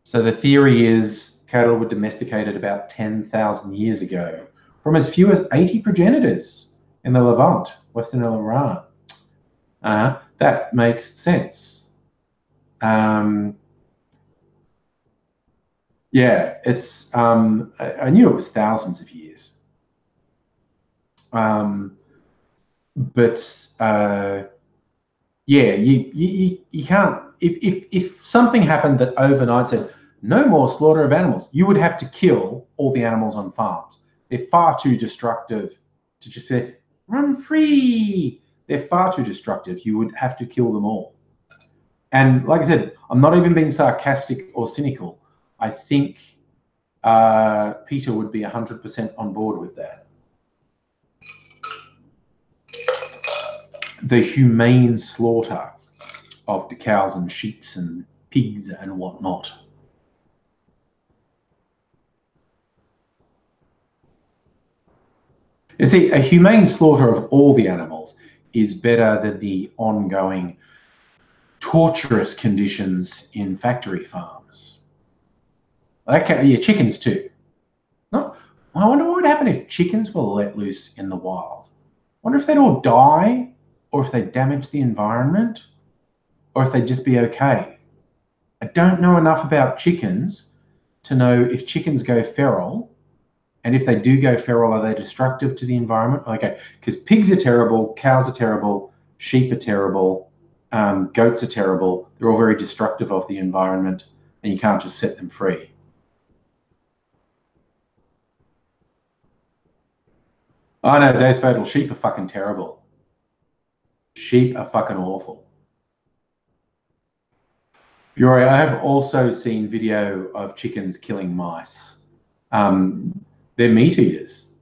So the theory is cattle were domesticated about 10,000 years ago from as few as 80 progenitors in the Levant, Western Iran. That makes sense. Yeah, it's. I knew it was thousands of years. But yeah, you can't. If something happened that overnight said no more slaughter of animals, you would have to kill all the animals on farms. They're far too destructive to just say run free. They're far too destructive. You would have to kill them all. And like I said, I'm not even being sarcastic or cynical. I think Peter would be 100% on board with that. The humane slaughter of the cows and sheep and pigs and whatnot. You see, a humane slaughter of all the animals is better than the ongoing torturous conditions in factory farms. Okay, yeah, chickens too. No, I wonder what would happen if chickens were let loose in the wild. I wonder if they'd all die, or if they damage the environment, or if they'd just be okay. I don't know enough about chickens to know if chickens go feral, and if they do go feral, are they destructive to the environment? Okay, because pigs are terrible, cows are terrible, sheep are terrible, goats are terrible. They're all very destructive of the environment, and you can't just set them free. Oh no, Dave's Fatal, sheep are fucking terrible. Sheep are fucking awful. Yuri, I have also seen video of chickens killing mice. They're meat eaters.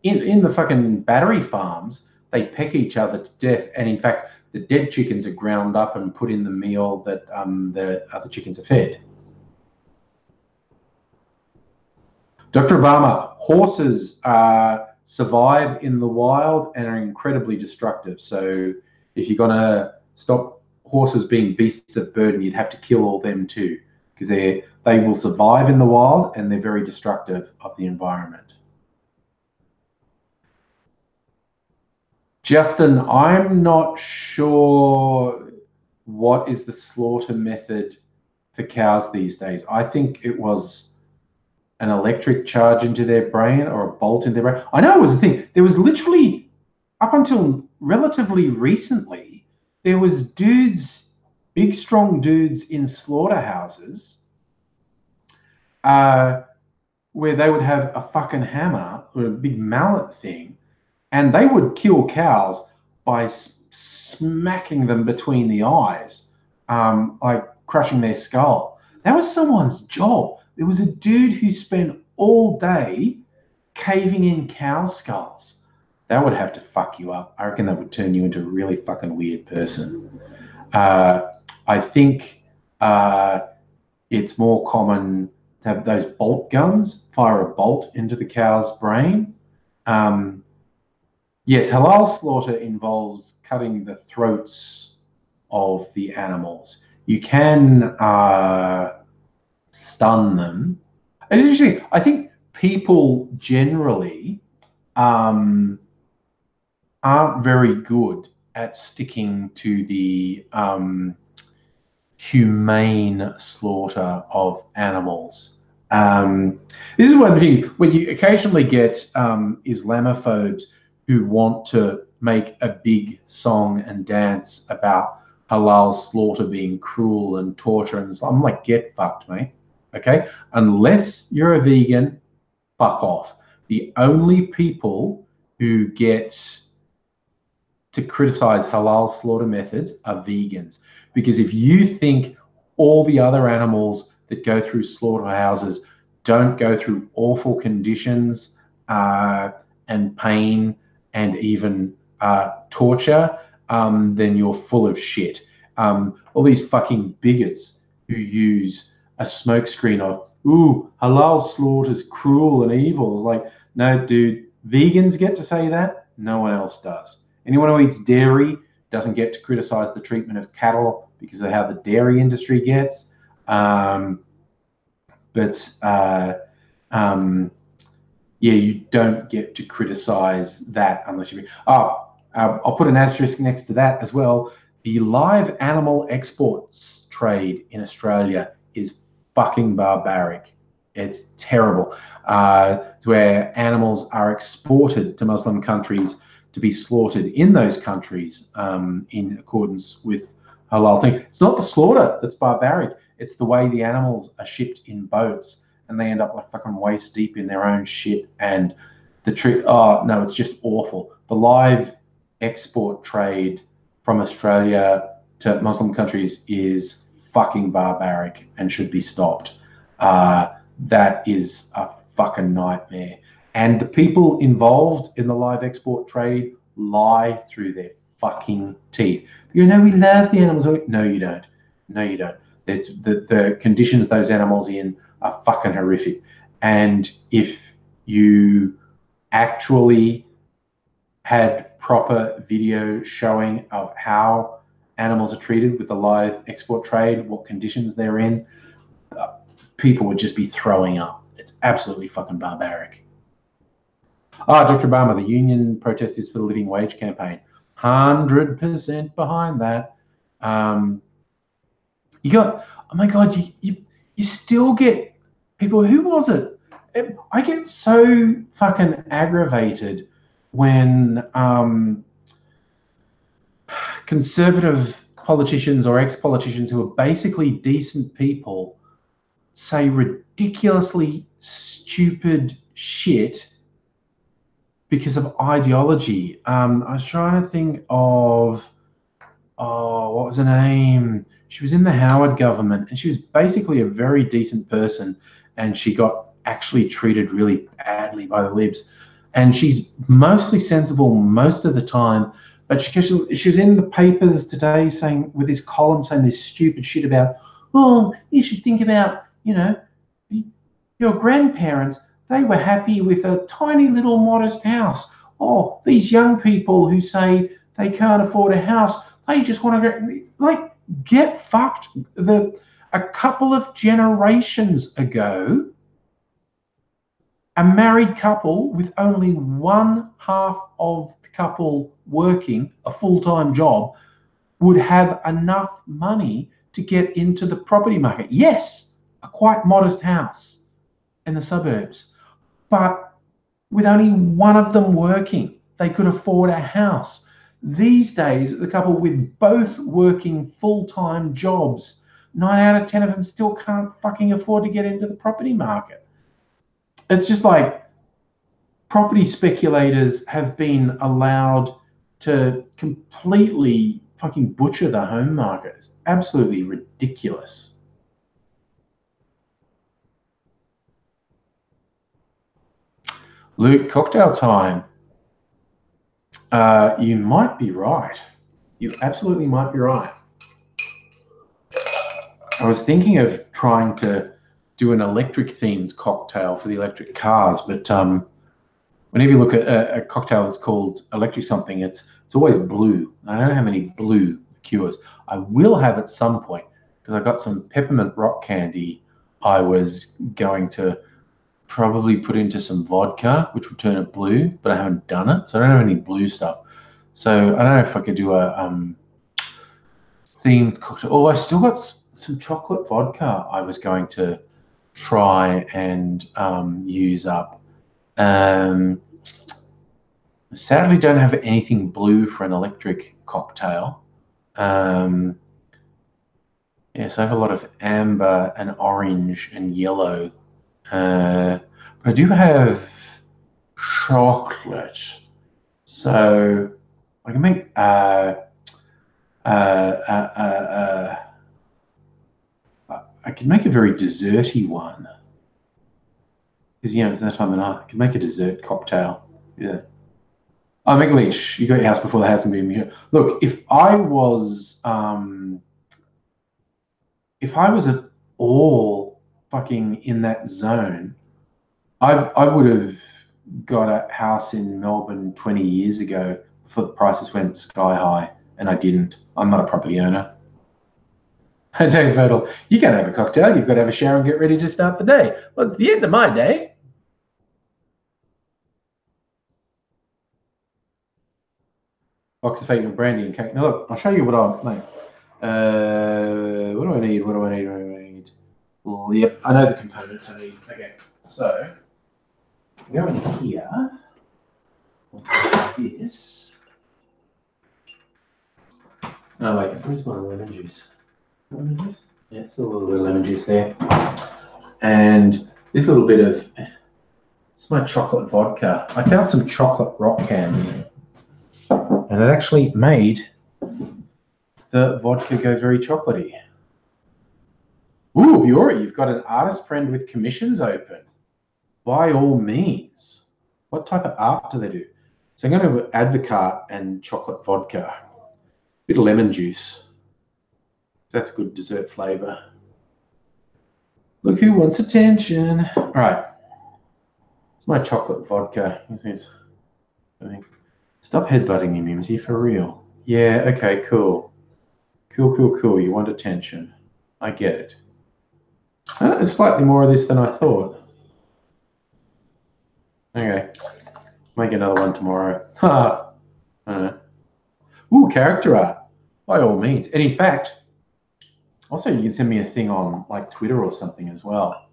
In the fucking battery farms, they peck each other to death. And in fact, the dead chickens are ground up and put in the meal that the other chickens are fed. Dr. Obama, horses survive in the wild and are incredibly destructive. So if you're going to stop horses being beasts of burden, you'd have to kill all them too, because they will survive in the wild and they're very destructive of the environment. Justin, I'm not sure. what is the slaughter method for cows these days? I think it was an electric charge into their brain or a bolt in their brain. I know it was a thing. There was literally, up until relatively recently, there was dudes, big strong dudes in slaughterhouses where they would have a fucking hammer or a big mallet thing, and they would kill cows by smacking them between the eyes, like crushing their skull. That was someone's job. There was a dude who spent all day caving in cow skulls. That would have to fuck you up. I reckon that would turn you into a really fucking weird person. I think it's more common to have those bolt guns fire a bolt into the cow's brain. Yes, halal slaughter involves cutting the throats of the animals. You can stun them. And it's interesting. I think people generally aren't very good at sticking to the humane slaughter of animals. This is one thing when you occasionally get Islamophobes who want to make a big song and dance about halal slaughter being cruel and torture, and I'm like, get fucked, mate. Okay, unless you're a vegan, fuck off. The only people who get to criticize halal slaughter methods are vegans. Because if you think all the other animals that go through slaughterhouses don't go through awful conditions and pain and even torture, then you're full of shit. All these fucking bigots who use a smokescreen of, ooh, halal slaughter is cruel and evil. It's like, no, dude, vegans get to say that. No one else does. Anyone who eats dairy doesn't get to criticize the treatment of cattle because of how the dairy industry gets. Yeah, you don't get to criticize that unless you. I'll put an asterisk next to that as well. The live animal exports trade in Australia is fucking barbaric. It's terrible. It's where animals are exported to Muslim countries to be slaughtered in those countries in accordance with halal thing. It's not the slaughter that's barbaric. It's the way the animals are shipped in boats and they end up like fucking waist deep in their own shit. And the trick, oh no, it's just awful. The live export trade from Australia to Muslim countries is fucking barbaric and should be stopped. That is a fucking nightmare. And the people involved in the live export trade lie through their fucking teeth. You know, we love the animals. No, you don't. No, you don't. The conditions those animals in are fucking horrific. And if you actually had proper video showing of how animals are treated with the live export trade, what conditions they're in, people would just be throwing up. It's absolutely fucking barbaric. Dr. Obama, the union protest is for the living wage campaign. 100% behind that. You got, oh my God, you still get people, who was it? I get so fucking aggravated when conservative politicians or ex-politicians who are basically decent people say ridiculously stupid shit because of ideology. I was trying to think of, what was her name? She was in the Howard government and she was basically a very decent person and she got actually treated really badly by the Libs. And she's mostly sensible most of the time, but she was in the papers today saying, with this column saying this stupid shit about, oh, you should think about, you know, your grandparents, they were happy with a tiny little modest house. Oh, these young people who say they can't afford a house, they just want to go, like, get fucked. A couple of generations ago, a married couple with only one half of the couple working a full-time job would have enough money to get into the property market. Yes, a quite modest house in the suburbs, but with only one of them working, they could afford a house. These days, the couple with both working full-time jobs, 9 out of 10 of them still can't fucking afford to get into the property market. It's just like property speculators have been allowed to completely fucking butcher the home market. It's absolutely ridiculous. Luke, cocktail time. You might be right. You absolutely might be right. I was thinking of trying to do an electric themed cocktail for the electric cars, but whenever you look at a cocktail that's called electric something, it's always blue. I don't have any blue liqueurs. I will have at some point, because I got some peppermint rock candy I was going to probably put into some vodka, which would turn it blue, but I haven't done it, so I don't have any blue stuff. So I don't know if I could do a themed cocktail. Oh, I still got some chocolate vodka I was going to try and use up. Sadly, don't have anything blue for an electric cocktail. Yes, I have a lot of amber and orange and yellow. But I do have chocolate, so I can make I can make a very desserty one, because it's that time of night. I can make a dessert cocktail. Yeah. Oh, make a leash. You got your house before the house can be here. Look, if I was at all fucking in that zone, I would have got a house in Melbourne 20 years ago before the prices went sky high, and I didn't. I'm not a property owner. James Verdal, you can't have a cocktail. You've got to have a shower and get ready to start the day. Well, it's the end of my day. Box of fake and brandy and cake. Now look, I'll show you what I make. What do I need? What do I need? What do I need? Well, yep, I know the components I need. Okay, so go in here. Like this. Oh wait, where's my lemon juice? Lemon juice? Yeah, still a little bit of lemon juice there. And this little bit of, it's my chocolate vodka. I found some chocolate rock candy, and it actually made the vodka go very chocolatey. Ooh, Biora, you've got an artist friend with commissions open. By all means. What type of art do they do? So I'm going to advocate and chocolate vodka. Bit of lemon juice. That's good dessert flavor. Look who wants attention. All right. It's my chocolate vodka. Stop headbutting me, Mimsy, for real. Yeah, okay, cool. Cool. You want attention. I get it. There's slightly more of this than I thought. Okay. Make another one tomorrow. Ha! I don't know. Ooh, character art. By all means. And in fact, also you can send me a thing on like Twitter or something as well.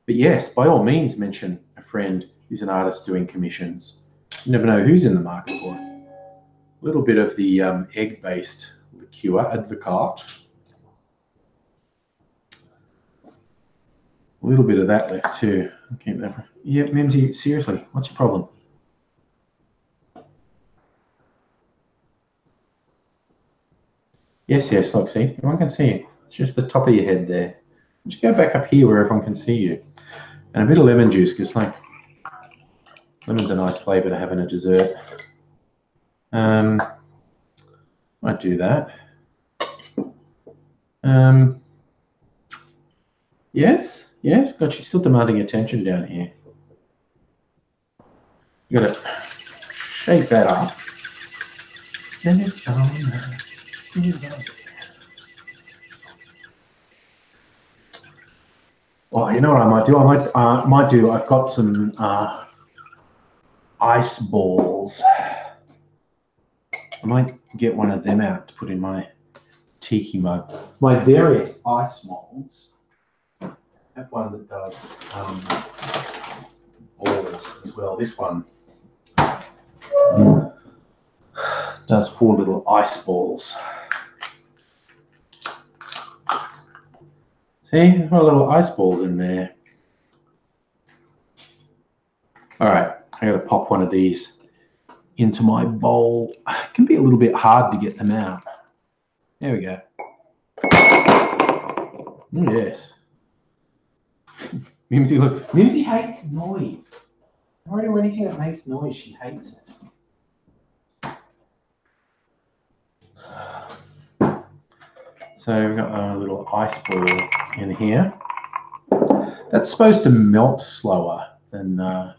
But yes, by all means, mention a friend who's an artist doing commissions. You never know who's in the market for it. A little bit of the egg-based liqueur, advocate. A little bit of that left too. Keep that. Yeah, Mimsy, seriously, what's your problem? Yes, look, see, everyone can see you. It's just the top of your head there. Just go back up here where everyone can see you. And a bit of lemon juice, because like lemon's a nice flavor to have in a dessert. Might do that. Yes, God, she's still demanding attention down here. You gotta shake that up. Then it's gone. Well, you know what I might do? I've got some ice balls. I might get one of them out to put in my tiki mug. My various ice molds. I have one that does balls as well. This one does 4 little ice balls. See, there's got little ice balls in there. All right, I got to pop one of these into my bowl. It can be a little bit hard to get them out. There we go. Yes. Mimsy, look. Mimsy hates noise. I don't do anything that makes noise. She hates it. So we've got a little ice ball in here. That's supposed to melt slower than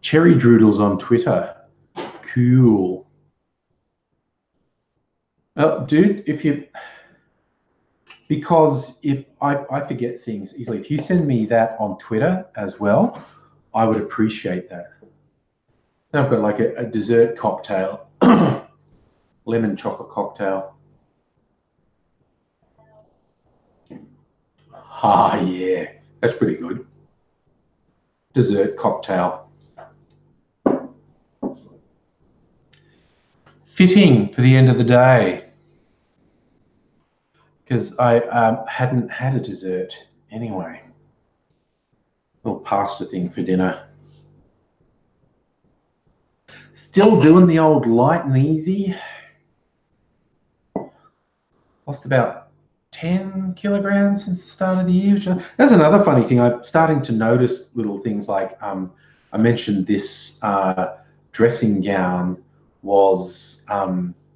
Cherry Droodles on Twitter. Cool. Oh, dude, because if I forget things easily. If you send me that on Twitter as well, I would appreciate that. Now I've got like a dessert cocktail, lemon chocolate cocktail. Ah, yeah, that's pretty good. Dessert cocktail. Fitting for the end of the day, because I hadn't had a dessert anyway. Little pasta thing for dinner. Still doing the old light and easy. Lost about 10 kilograms since the start of the year. That's another funny thing. I'm starting to notice little things like I mentioned this dressing gown was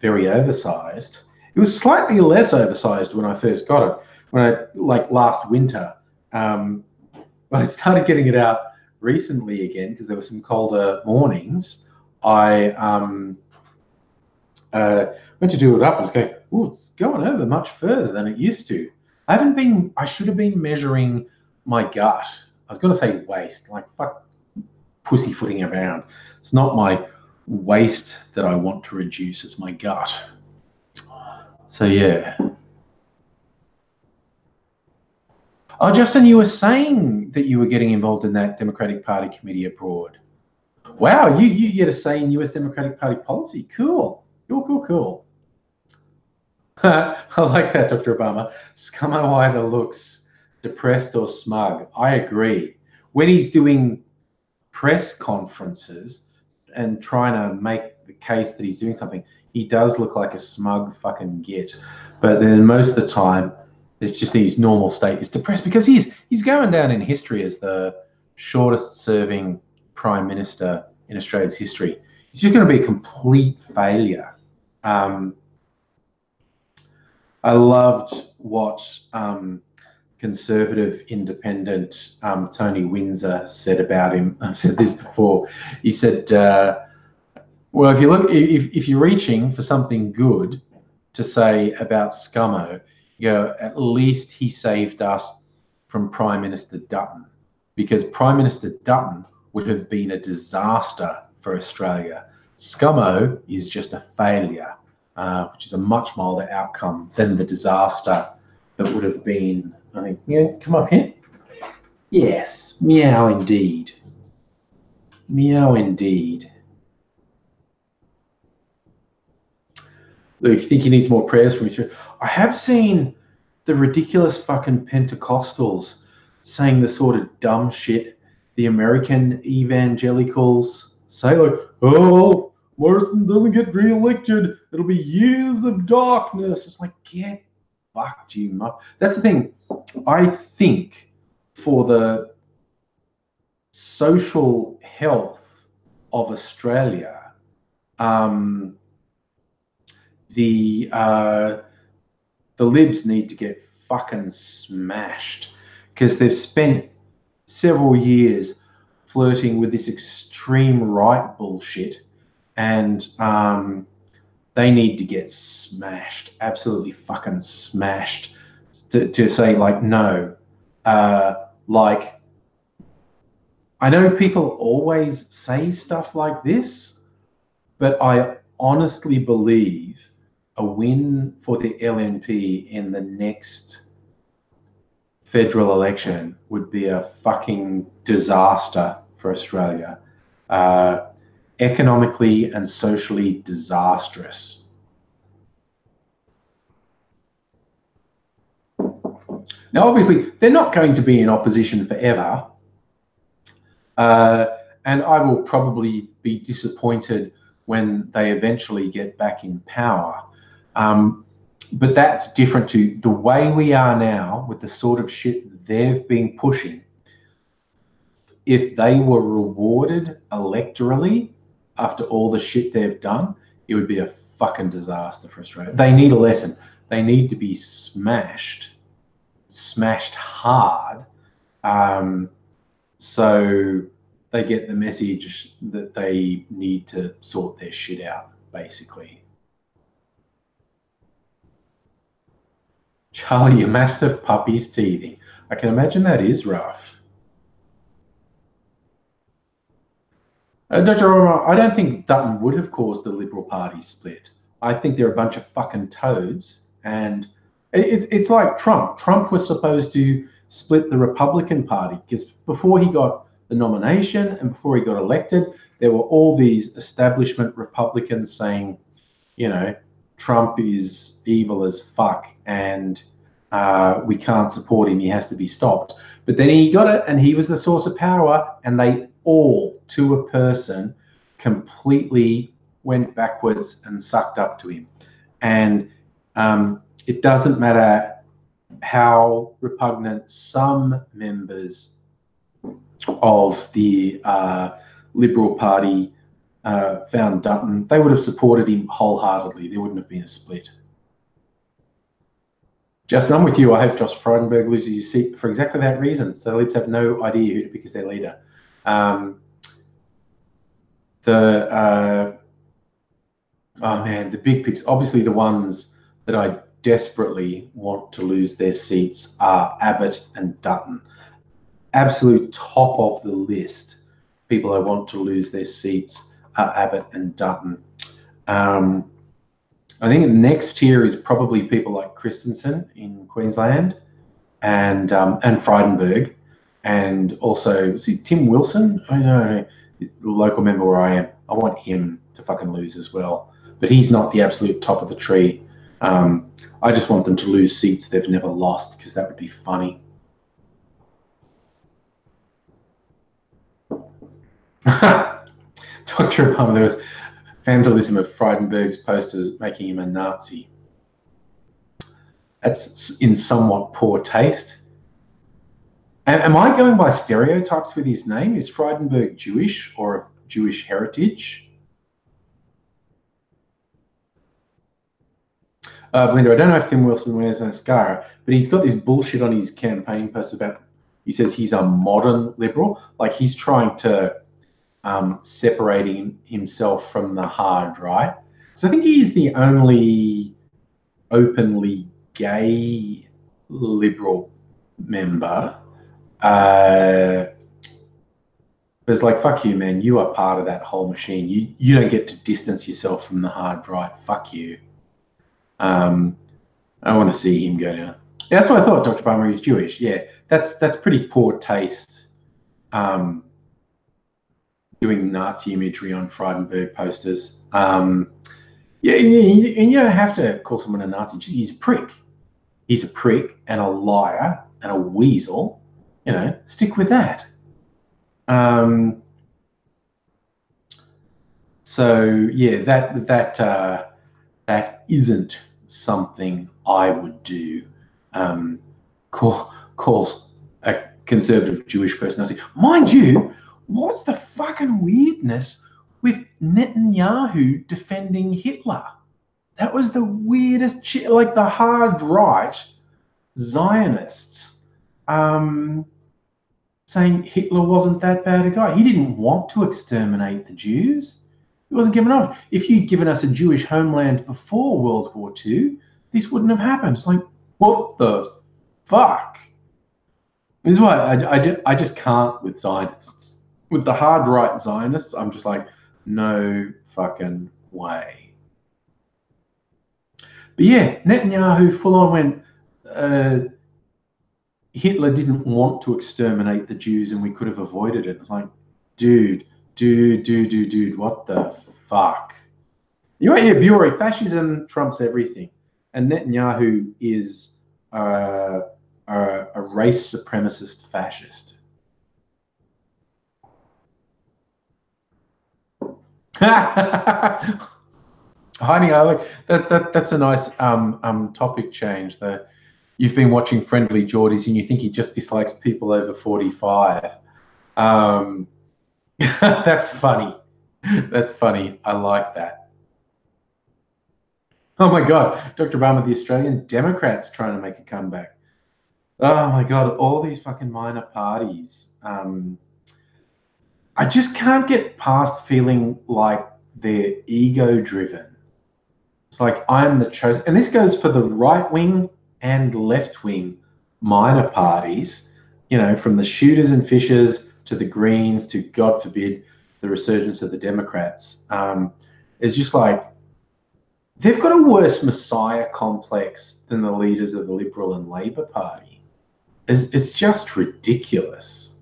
very oversized. It was slightly less oversized when I first got it. When I last winter, I started getting it out recently again because there were some colder mornings. I went to do it up. I was going, oh, it's going over much further than it used to. I should have been measuring my gut. I was going to say waist, like fuck pussyfooting around. It's not my waist that I want to reduce, it's my gut. So yeah. Oh, Justin, you were saying that you were getting involved in that Democratic Party committee abroad. Wow, you get a say in US Democratic Party policy. Cool. Cool. I like that, Dr. Obama. Scummo either looks depressed or smug. I agree. When he's doing press conferences and trying to make the case that he's doing something, he does look like a smug fucking git. But then most of the time, it's just his normal state is depressed because he's going down in history as the shortest serving Prime Minister in Australia's history. He's just going to be a complete failure. I loved what Conservative independent Tony Windsor said about him. I've said this before. He said, well, if you're reaching for something good to say about Scummo, you go, at least he saved us from Prime Minister Dutton, because Prime Minister Dutton would have been a disaster for Australia. Scummo is just a failure, which is a much milder outcome than the disaster that would have been, I think, yeah, come up here. Yes, meow indeed. Meow indeed. Luke, you think he needs more prayers from you? I have seen the ridiculous fucking Pentecostals saying the sort of dumb shit the American evangelicals say, like, oh, Morrison doesn't get re-elected, it'll be years of darkness. It's like, get fucked, you muck. That's the thing. I think for the social health of Australia, the Libs need to get fucking smashed, because they've spent several years flirting with this extreme right bullshit, and they need to get smashed, absolutely fucking smashed, to say, like, no. Like, I know people always say stuff like this, but I honestly believe a win for the LNP in the next federal election would be a fucking disaster for Australia. Economically and socially disastrous. Now, obviously, they're not going to be in opposition forever. And I will probably be disappointed when they eventually get back in power. But that's different to the way we are now with the sort of shit they've been pushing. If they were rewarded electorally after all the shit they've done, it would be a fucking disaster for Australia. They need a lesson. They need to be smashed hard, so they get the message that they need to sort their shit out, basically. Charlie, a mastiff puppy's teething. I can imagine that is rough. Dr. Orma, I don't think Dutton would have caused the Liberal Party split. I think they're a bunch of fucking toads, and it's like Trump. Trump was supposed to split the Republican Party because before he got the nomination and before he got elected, there were all these establishment Republicans saying, you know, Trump is evil as fuck and we can't support him, he has to be stopped. But then he got it and he was the source of power, and they all, to a person, completely went backwards and sucked up to him. And it doesn't matter how repugnant some members of the Liberal Party found Dutton, they would have supported him wholeheartedly. There wouldn't have been a split. Justin, I'm with you. I hope Josh Frydenberg loses his seat for exactly that reason. So the Libs have no idea who to pick as their leader. Oh man, the big picks, obviously the ones that I desperately want to lose their seats are Abbott and Dutton. Absolute top of the list. People I want to lose their seats are Abbott and Dutton. I think the next tier is probably people like Christensen in Queensland and Frydenberg, and also Tim Wilson. I don't know, he's the local member where I am. I want him to fucking lose as well, but he's not the absolute top of the tree. I just want them to lose seats they've never lost, because that would be funny. Dr. Obama, there was vandalism of Frydenberg's posters making him a Nazi. That's in somewhat poor taste. Am I going by stereotypes with his name? Is Frydenberg Jewish or of Jewish heritage? Belinda, I don't know if Tim Wilson wears a scar, but he's got this bullshit on his campaign post about, he says he's a modern Liberal. Like he's trying to separating himself from the hard right. So I think he is the only openly gay Liberal member. But it's like, fuck you, man. You are part of that whole machine. You don't get to distance yourself from the hard right. Fuck you. I want to see him go down. Yeah, that's what I thought. Dr. Palmer is Jewish. Yeah, that's pretty poor taste. Doing Nazi imagery on Frydenberg posters. Yeah, and you don't have to call someone a Nazi. He's a prick. He's a prick and a liar and a weasel. You know, stick with that. So yeah, that isn't something I would do. Calls a conservative Jewish person Nazi. Mind you, what's the fucking weirdness with Netanyahu defending Hitler? That was the weirdest shit. Like the hard right Zionists saying Hitler wasn't that bad a guy. He didn't want to exterminate the Jews. He wasn't given on. If you'd given us a Jewish homeland before World War II, this wouldn't have happened. It's like, what the fuck? This is why I just can't with Zionists. With the hard right Zionists, I'm just like, no fucking way. But yeah, Netanyahu full on went, Hitler didn't want to exterminate the Jews and we could have avoided it. It's like, dude, what the fuck? You know, yeah, Bureau, fascism trumps everything. And Netanyahu is a race supremacist fascist. Heidi, I like that's a nice topic change. You've been watching Friendly Geordies and you think he just dislikes people over 45. That's funny. That's funny. I like that. Oh my God, Dr. Obama, the Australian Democrats trying to make a comeback. Oh my God, all these fucking minor parties. I just can't get past feeling like they're ego-driven. It's like I'm the chosen, and this goes for the right wing and left wing minor parties, you know, from the shooters and fishers to the Greens to, God forbid, the resurgence of the Democrats. It's just like they've got a worse messiah complex than the leaders of the Liberal and Labor Party. It's just ridiculous.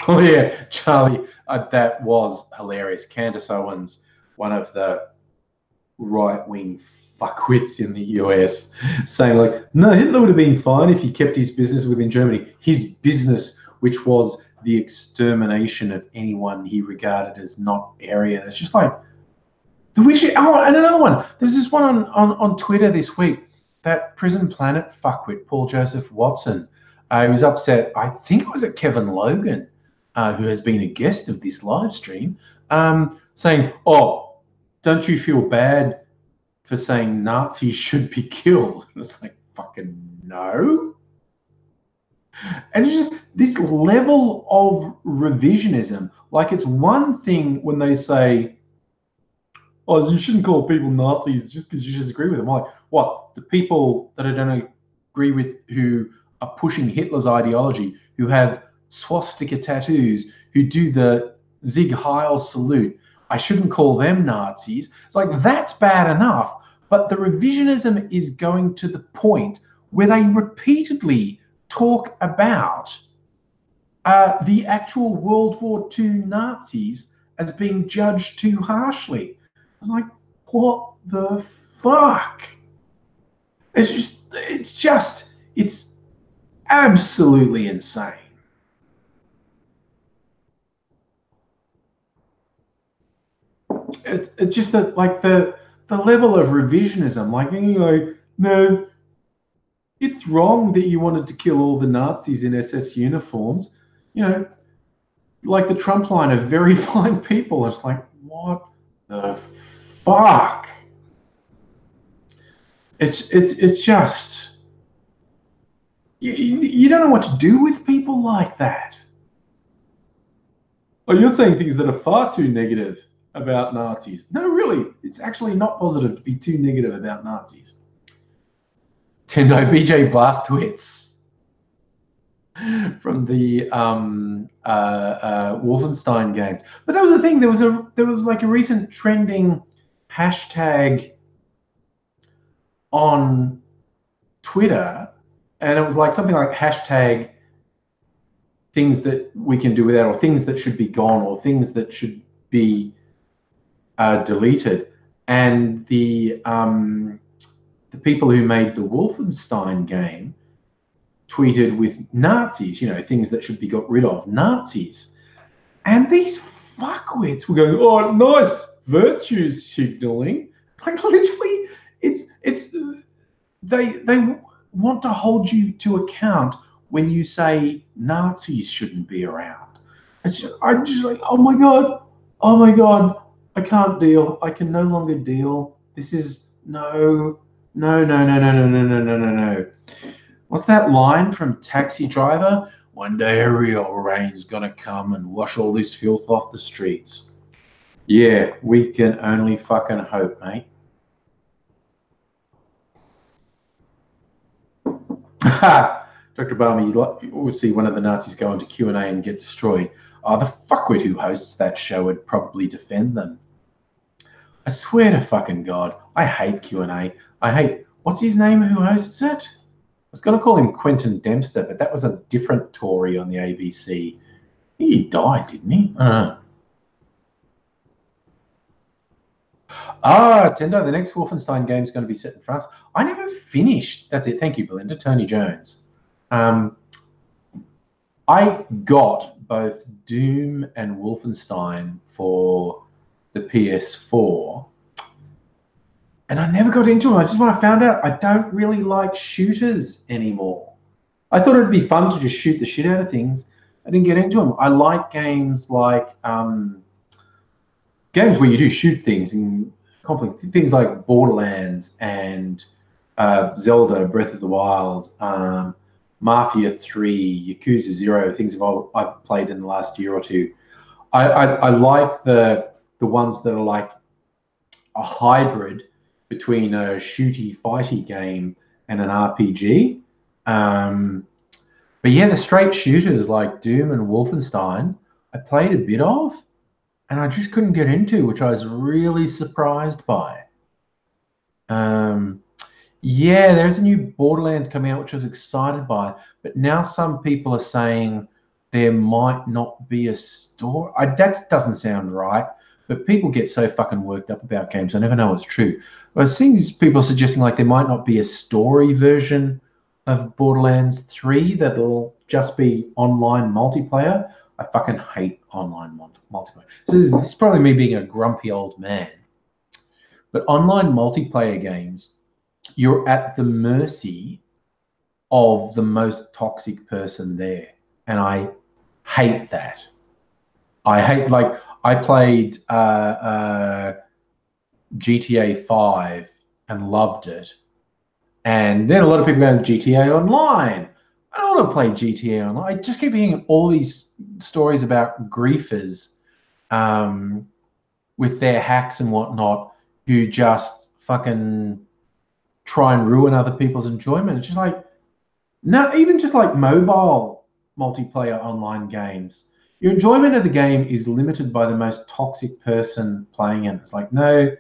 Oh yeah, Charlie, that was hilarious. Candace Owens, one of the right-wing fuckwits in the US, saying like, no, Hitler would have been fine if he kept his business within Germany. His business, which was the extermination of anyone he regarded as not Aryan. It's just like, oh, and another one. There's this one on Twitter this week, that Prison Planet fuckwit, Paul Joseph Watson. He was upset, I think it was at Kevin Logan, who has been a guest of this live stream, saying, oh, don't you feel bad for saying Nazis should be killed? And it's like, fucking no. And it's just this level of revisionism. Like, it's one thing when they say, oh, you shouldn't call people Nazis just because you disagree with them. Like, what? The people that I don't agree with who are pushing Hitler's ideology, who have swastika tattoos, who do the Sieg Heil salute, I shouldn't call them Nazis. It's like, that's bad enough. But the revisionism is going to the point where they repeatedly talk about the actual World War II Nazis as being judged too harshly. I was like, what the fuck? It's absolutely insane. It's just that, like, the level of revisionism, like, you know, no, it's wrong that you wanted to kill all the Nazis in SS uniforms. You know, like the Trump line of very fine people. It's like, what the fuck? It's just, you don't know what to do with people like that. Oh, you're saying things that are far too negative about Nazis. No, really, it's actually not positive to be too negative about Nazis. Tendo BJ Blastowitz from the Wolfenstein game. But that was the thing. There was like a recent trending hashtag on Twitter, and it was like something like hashtag things that we can do without, or things that should be gone, or things that should be deleted. And the people who made the Wolfenstein game tweeted with Nazis, you know, things that should be got rid of, Nazis. And these fuckwits were going, oh, nice virtue signaling. Like, literally, they want to hold you to account when you say Nazis shouldn't be around. I'm just like, oh my God, I can't deal. I can no longer deal. This is no. What's that line from Taxi Driver? One day a real rain's gonna come and wash all this filth off the streets. Yeah, we can only fucking hope, mate. Dr. Obama, you would see one of the Nazis go into Q&A and get destroyed. The fuckwit who hosts that show would probably defend them. I swear to fucking God, I hate Q&A. I hate, what's his name who hosts it? I was going to call him Quentin Dempster, but that was a different Tory on the ABC. He died, didn't he? I don't know. Tendo, the next Wolfenstein game is going to be set in France. I never finished. That's it. Thank you, Belinda. Tony Jones. I got both Doom and Wolfenstein for the PS4, and I never got into them. I just when I found out I don't really like shooters anymore. I thought it'd be fun to just shoot the shit out of things. I didn't get into them. I like games like games where you do shoot things and conflict, things like Borderlands and Zelda, Breath of the Wild, Mafia 3, Yakuza 0, things I've played in the last year or two. I like the ones that are like a hybrid between a shooty, fighty game and an RPG. But yeah, the straight shooters like Doom and Wolfenstein, I played a bit of, and I just couldn't get into, which I was really surprised by. Yeah, there's a new Borderlands coming out, which I was excited by, but now some people are saying there might not be a story. That doesn't sound right, but people get so fucking worked up about games, I never know what's true. I was seeing these people suggesting like there might not be a story version of Borderlands 3 that'll just be online multiplayer. I fucking hate online multiplayer. So this is probably me being a grumpy old man. But online multiplayer games, you're at the mercy of the most toxic person there. And I hate that. I hate, like, I played GTA 5 and loved it. And then a lot of people go to GTA Online. I don't want to play GTA Online. I just keep hearing all these stories about griefers with their hacks and whatnot who just fucking try and ruin other people's enjoyment. It's just like, no, even just like mobile multiplayer online games, your enjoyment of the game is limited by the most toxic person playing it. It's like, no,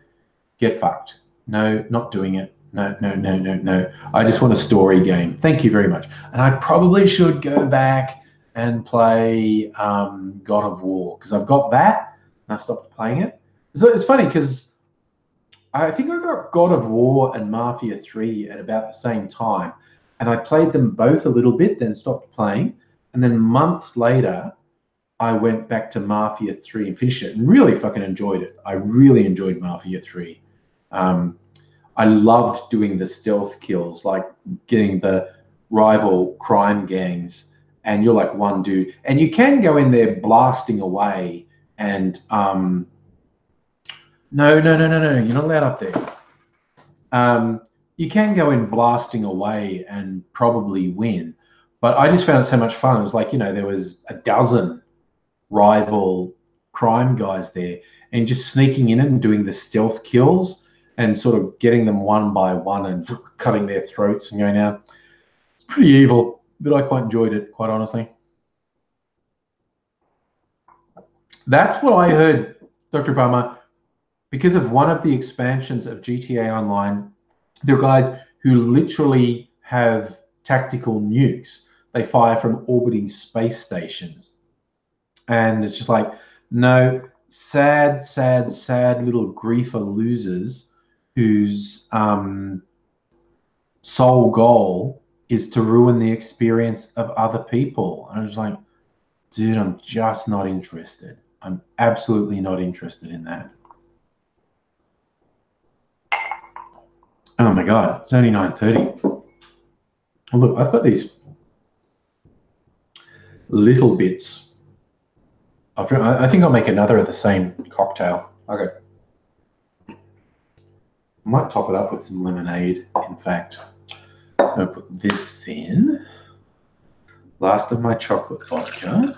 get fucked. No, not doing it. No, no, no, no, no. I just want a story game. Thank you very much. And I probably should go back and play God of War, because I've got that and I stopped playing it. So it's funny because I think I got God of War and Mafia 3 at about the same time. And I played them both a little bit, then stopped playing. And then months later, I went back to Mafia 3 and finished it and really fucking enjoyed it. I really enjoyed Mafia 3. I loved doing the stealth kills, like getting the rival crime gangs, and you're like one dude. And you can go in there blasting away and no, you're not allowed up there. You can go in blasting away and probably win. But I just found it so much fun. It was like, there was a dozen rival crime guys there, and just sneaking in and doing the stealth kills and sort of getting them one by one and cutting their throats and going out. It's pretty evil, but I quite enjoyed it, quite honestly. That's what I heard, Dr. Obama, because of one of the expansions of GTA Online. There are guys who literally have tactical nukes. They fire from orbiting space stations. And it's just like, no, sad, sad, sad little griefer losers whose sole goal is to ruin the experience of other people. And I was like, dude, I'm just not interested. I'm absolutely not interested in that. Oh my God, it's only 9:30. Oh, look, I've got these little bits. I think I'll make another of the same cocktail. Okay. I might top it up with some lemonade, in fact. I'll put this in. Last of my chocolate vodka.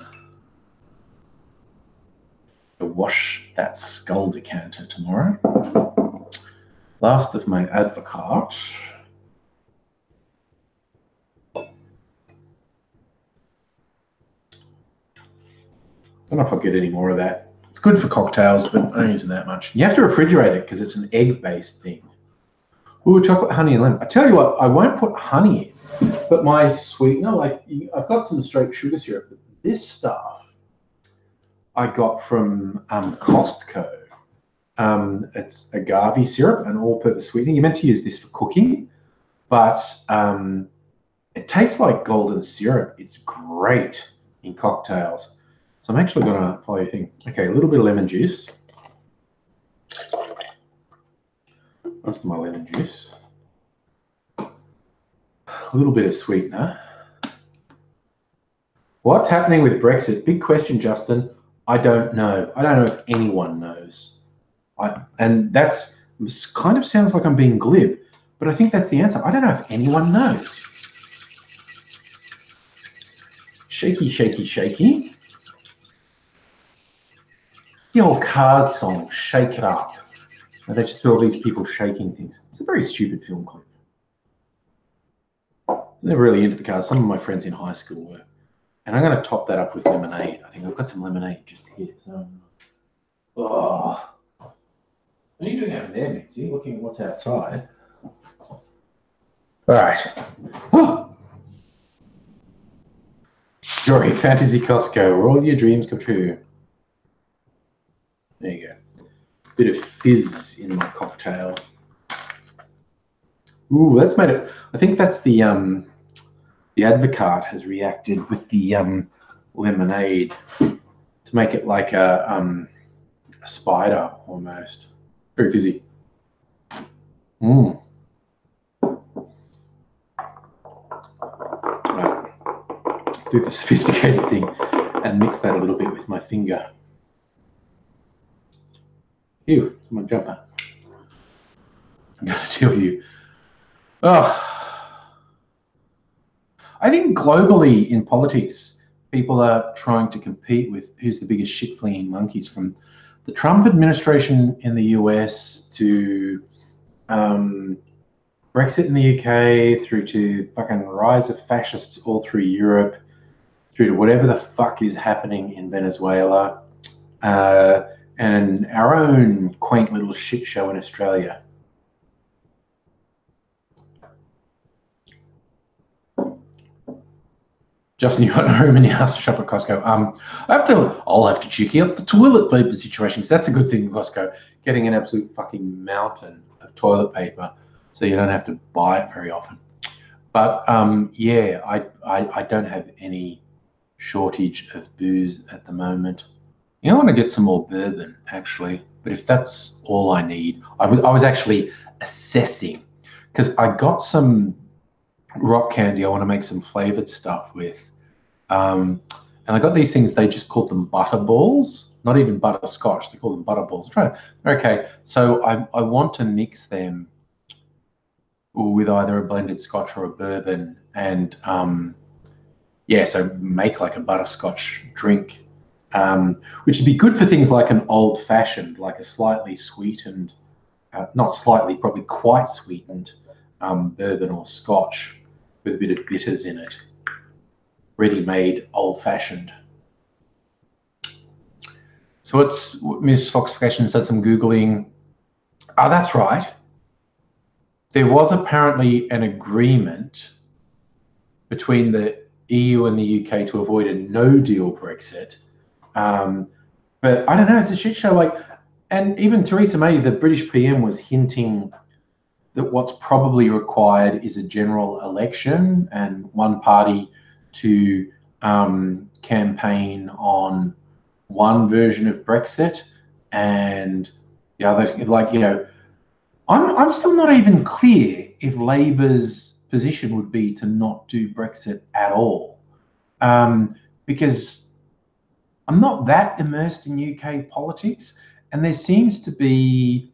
I'll wash that skull decanter tomorrow. Last of my advocaat. I don't know if I'll get any more of that. It's good for cocktails, but I don't use it that much. You have to refrigerate it because it's an egg-based thing. Ooh, chocolate, honey, and lemon. I tell you what, I won't put honey in, but my sweetener, like I've got some straight sugar syrup, but this stuff I got from Costco. It's agave syrup, an all-purpose sweetener. You're meant to use this for cooking, but it tastes like golden syrup. It's great in cocktails. So I'm actually going to follow your thing. Okay, a little bit of lemon juice. Most of my lemon juice. A little bit of sweetener. What's happening with Brexit? Big question, Justin. I don't know. I don't know if anyone knows. And that's kind of sounds like I'm being glib, but I think that's the answer. I don't know if anyone knows. Shaky, shaky, shaky. The old Cars song, Shake It Up. And they just do all these people shaking things. It's a very stupid film clip. I'm never really into the Cars. Some of my friends in high school were. And I'm going to top that up with lemonade. I think I've got some lemonade just here. So, oh. What are you doing over there, Mixie? Looking at what's outside. All right. Oh. Sorry, Fantasy Costco, where all your dreams come true. There you go. Bit of fizz in my cocktail. Ooh, that's made it. I think that's the Advocate has reacted with the lemonade to make it like a spider almost. Very fizzy. Right. Do the sophisticated thing and mix that a little bit with my finger. Ew, someone jumper. I'm going to tell you. Oh. I think globally in politics, people are trying to compete with who's the biggest shit-flinging monkeys, from the Trump administration in the US to Brexit in the UK, through to fucking rise of fascists all through Europe, through to whatever the fuck is happening in Venezuela, and our own quaint little shit show in Australia. Justin, you got no room in your house to shop at Costco. I'll have to check out the toilet paper situation, because that's a good thing in Costco, getting an absolute fucking mountain of toilet paper so you don't have to buy it very often. But yeah, I don't have any shortage of booze at the moment. You know, I want to get some more bourbon, actually, but if that's all I need, I was actually assessing, because I got some rock candy I want to make some flavored stuff with. And I got these things, they just called them butter balls, not even butterscotch, they call them butter balls. Okay, so I want to mix them with either a blended scotch or a bourbon, and yeah, so make like a butterscotch drink, which would be good for things like an old fashioned, like a slightly sweetened, not slightly, probably quite sweetened bourbon or scotch with a bit of bitters in it. Ready-made, old-fashioned. So what's Ms. Foxification did some Googling. Oh, that's right. There was apparently an agreement between the EU and the UK to avoid a no-deal Brexit. But I don't know, it's a shit show. Like, and even Theresa May, the British PM, was hinting that what's probably required is a general election and one party to campaign on one version of Brexit, and the other, like, you know, I'm still not even clear if Labour's position would be to not do Brexit at all, because I'm not that immersed in UK politics, and there seems to be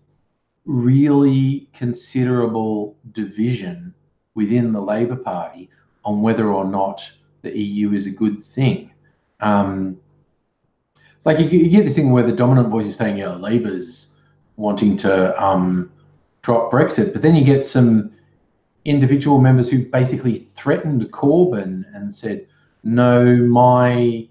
really considerable division within the Labour Party on whether or not the EU is a good thing. It's like you get this thing where the dominant voice is saying, yeah, Labour's wanting to drop Brexit, but then you get some individual members who basically threatened Corbyn and said, no, my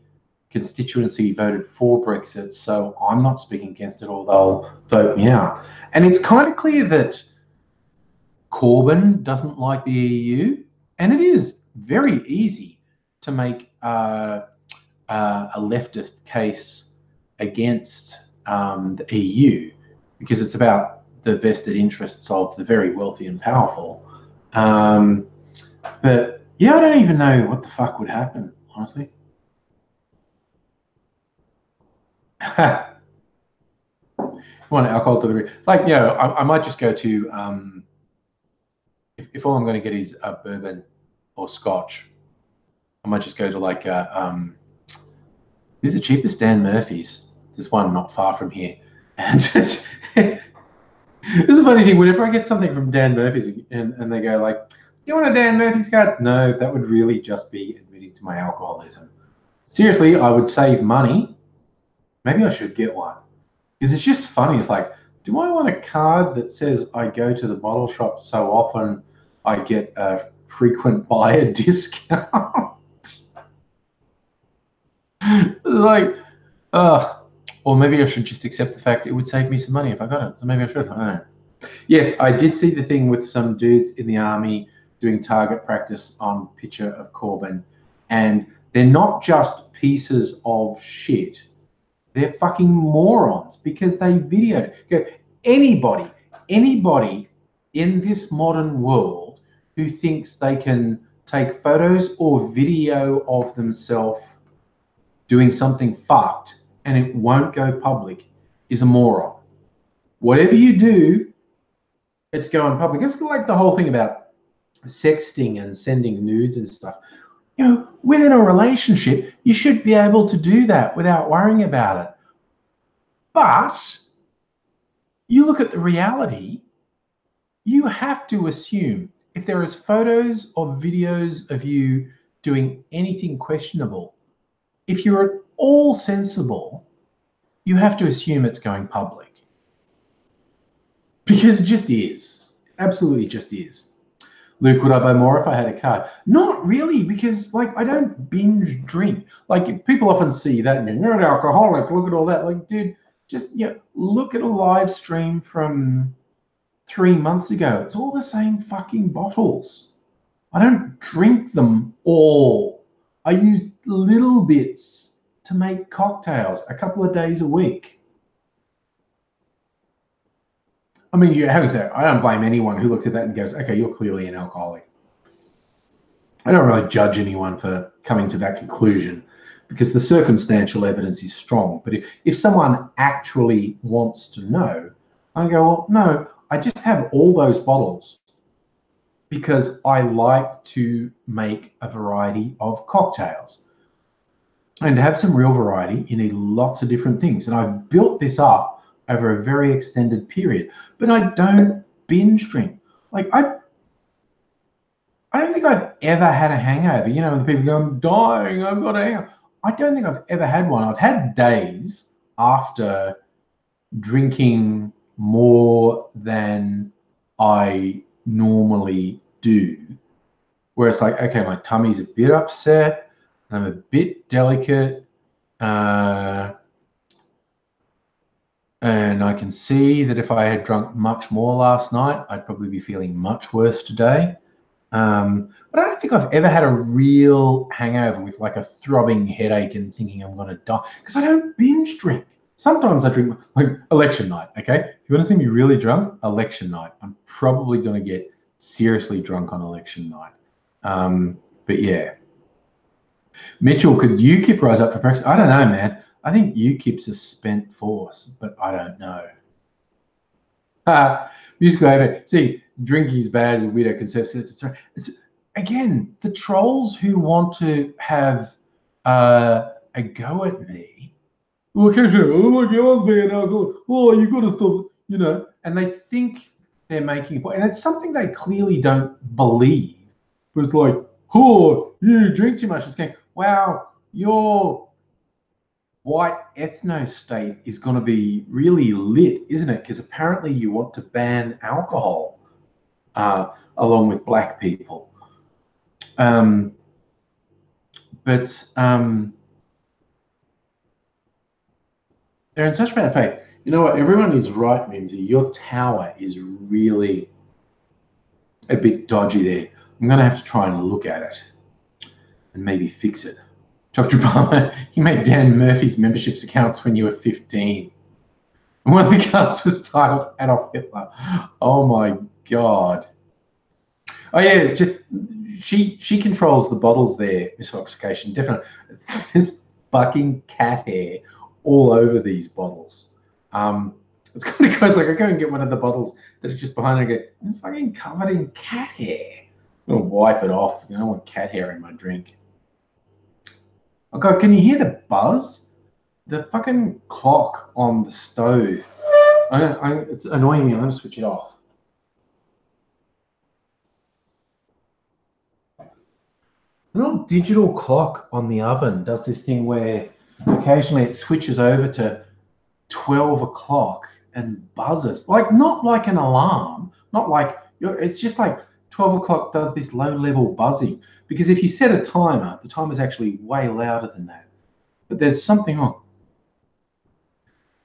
constituency voted for Brexit, so I'm not speaking against it, or they'll vote me out. And it's kind of clear that Corbyn doesn't like the EU, and it is very easy to make a leftist case against the EU because it's about the vested interests of the very wealthy and powerful. But yeah, I don't even know what the fuck would happen, honestly. Want alcohol delivery? It's like, I might just go to if all I'm going to get is bourbon or scotch, I might just go to like who's the cheapest? Dan Murphy's. There's one not far from here, and this is a funny thing. Whenever I get something from Dan Murphy's and they go like, "Do you want a Dan Murphy's card?" No, that would really just be admitting to my alcoholism. Seriously, I would save money. Maybe I should get one because it's just funny. It's like, do I want a card that says I go to the bottle shop so often I get a frequent buyer discount? Like, or maybe I should just accept the fact it would save me some money if I got it. So maybe I should. I don't know. Yes, I did see the thing with some dudes in the army doing target practice on picture of Corbyn, and they're not just pieces of shit. They're fucking morons because they videoed. Anybody in this modern world who thinks they can take photos or video of themselves doing something fucked and it won't go public is a moron. Whatever you do, it's going public. It's like the whole thing about sexting and sending nudes and stuff. Within a relationship, you should be able to do that without worrying about it. But you look at the reality, you have to assume if there is photos or videos of you doing anything questionable, if you're at all sensible, you have to assume it's going public. Because it just is. Absolutely just is. Luke, would I buy more if I had a card? Not really, because I don't binge drink. People often see that and you're an alcoholic, look at all that. Dude, just look at a live stream from 3 months ago. It's all the same fucking bottles. I don't drink them all. I use little bits to make cocktails a couple of days a week. I mean, having said, I don't blame anyone who looks at that and goes, okay, you're clearly an alcoholic. I don't really judge anyone for coming to that conclusion because the circumstantial evidence is strong. But if someone actually wants to know, I go, well, no, I just have all those bottles because I like to make a variety of cocktails. And to have some real variety, you need lots of different things. And I've built this up over a very extended period. But I don't binge drink. I don't think I've ever had a hangover. When people go, I'm dying, I've got a hangover. I don't think I've ever had one. I've had days after drinking more than I normally do, where it's like, okay, my tummy's a bit upset, I'm a bit delicate, and I can see that if I had drunk much more last night, I'd probably be feeling much worse today. But I don't think I've ever had a real hangover with a throbbing headache and thinking I'm going to die, because I don't binge drink. Sometimes I drink, election night, okay? If you want to see me really drunk, election night. I'm probably going to get seriously drunk on election night. But yeah. Mitchell, could UKIP rise up for Brexit? I don't know, man. I think UKIP's a spent force, but I don't know. Musical over. See, drinking is bad, a weirdo conservative. Again, the trolls who want to have a go at me. Oh my God, man, oh, you got to stop, and they think they're making a point. And it's something they clearly don't believe. It was like, oh, you drink too much. It's going, wow, your white ethno state is going to be really lit, isn't it? Because apparently you want to ban alcohol along with black people. They're in such bad faith. You know what? Everyone is right, Mimsy. Your tower is really a bit dodgy there. I'm going to have to try and look at it and maybe fix it. Dr. Palmer, you made Dan Murphy's memberships accounts when you were 15. And one of the accounts was titled Adolf Hitler. Oh my God. Oh yeah, she controls the bottles there, Miss Foxification, definitely. There's fucking cat hair all over these bottles. It's kind of gross. Like I go and get one of the bottles that are just behind and I go, it's fucking covered in cat hair. I'm gonna wipe it off. I don't want cat hair in my drink. Oh God, can you hear the buzz? The fucking clock on the stove. It's annoying me. I'm gonna switch it off. The little digital clock on the oven does this thing where occasionally it switches over to 12 o'clock and buzzes. Like, not like an alarm, not like, it's just like 12 o'clock does this low-level buzzing. Because if you set a timer, the timer's actually way louder than that. But there's something wrong.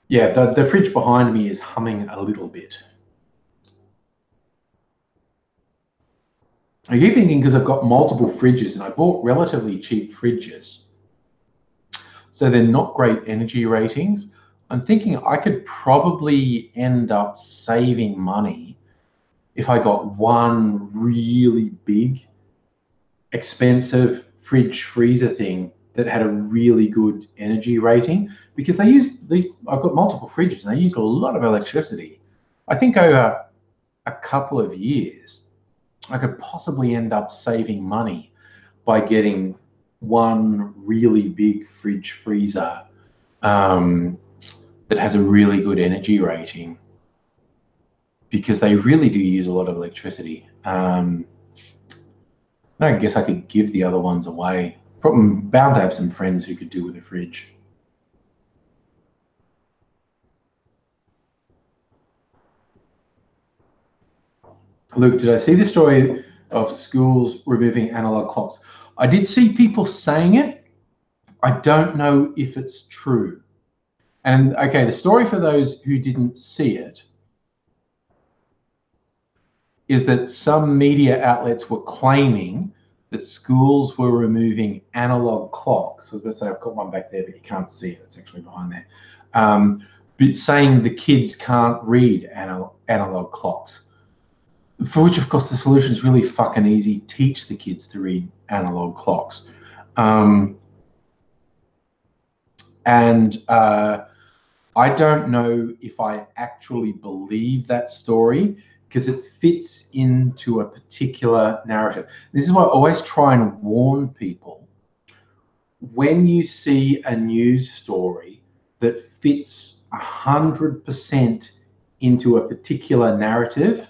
Yeah, the fridge behind me is humming a little bit. I keep thinking because I've got multiple fridges and I bought relatively cheap fridges, so they're not great energy ratings. I'm thinking I could probably end up saving money if I got one really big, expensive fridge freezer thing that had a really good energy rating, because they use these. I've got multiple fridges and they use a lot of electricity. I think over a couple of years, I could possibly end up saving money by getting one really big fridge freezer that has a really good energy rating, because they really do use a lot of electricity. I guess I could give the other ones away. Probably bound to have some friends who could do with a fridge. Luke, did I see the story of schools removing analog clocks? I did see people saying it. I don't know if it's true. And okay, the story for those who didn't see it is that some media outlets were claiming that schools were removing analog clocks. So let's say I've got one back there, but you can't see it. It's actually behind there. But saying the kids can't read analog clocks. For which, of course, the solution is really fucking easy. Teach the kids to read analog clocks. I don't know if I actually believe that story, because it fits into a particular narrative. This is why I always try and warn people. When you see a news story that fits 100% into a particular narrative,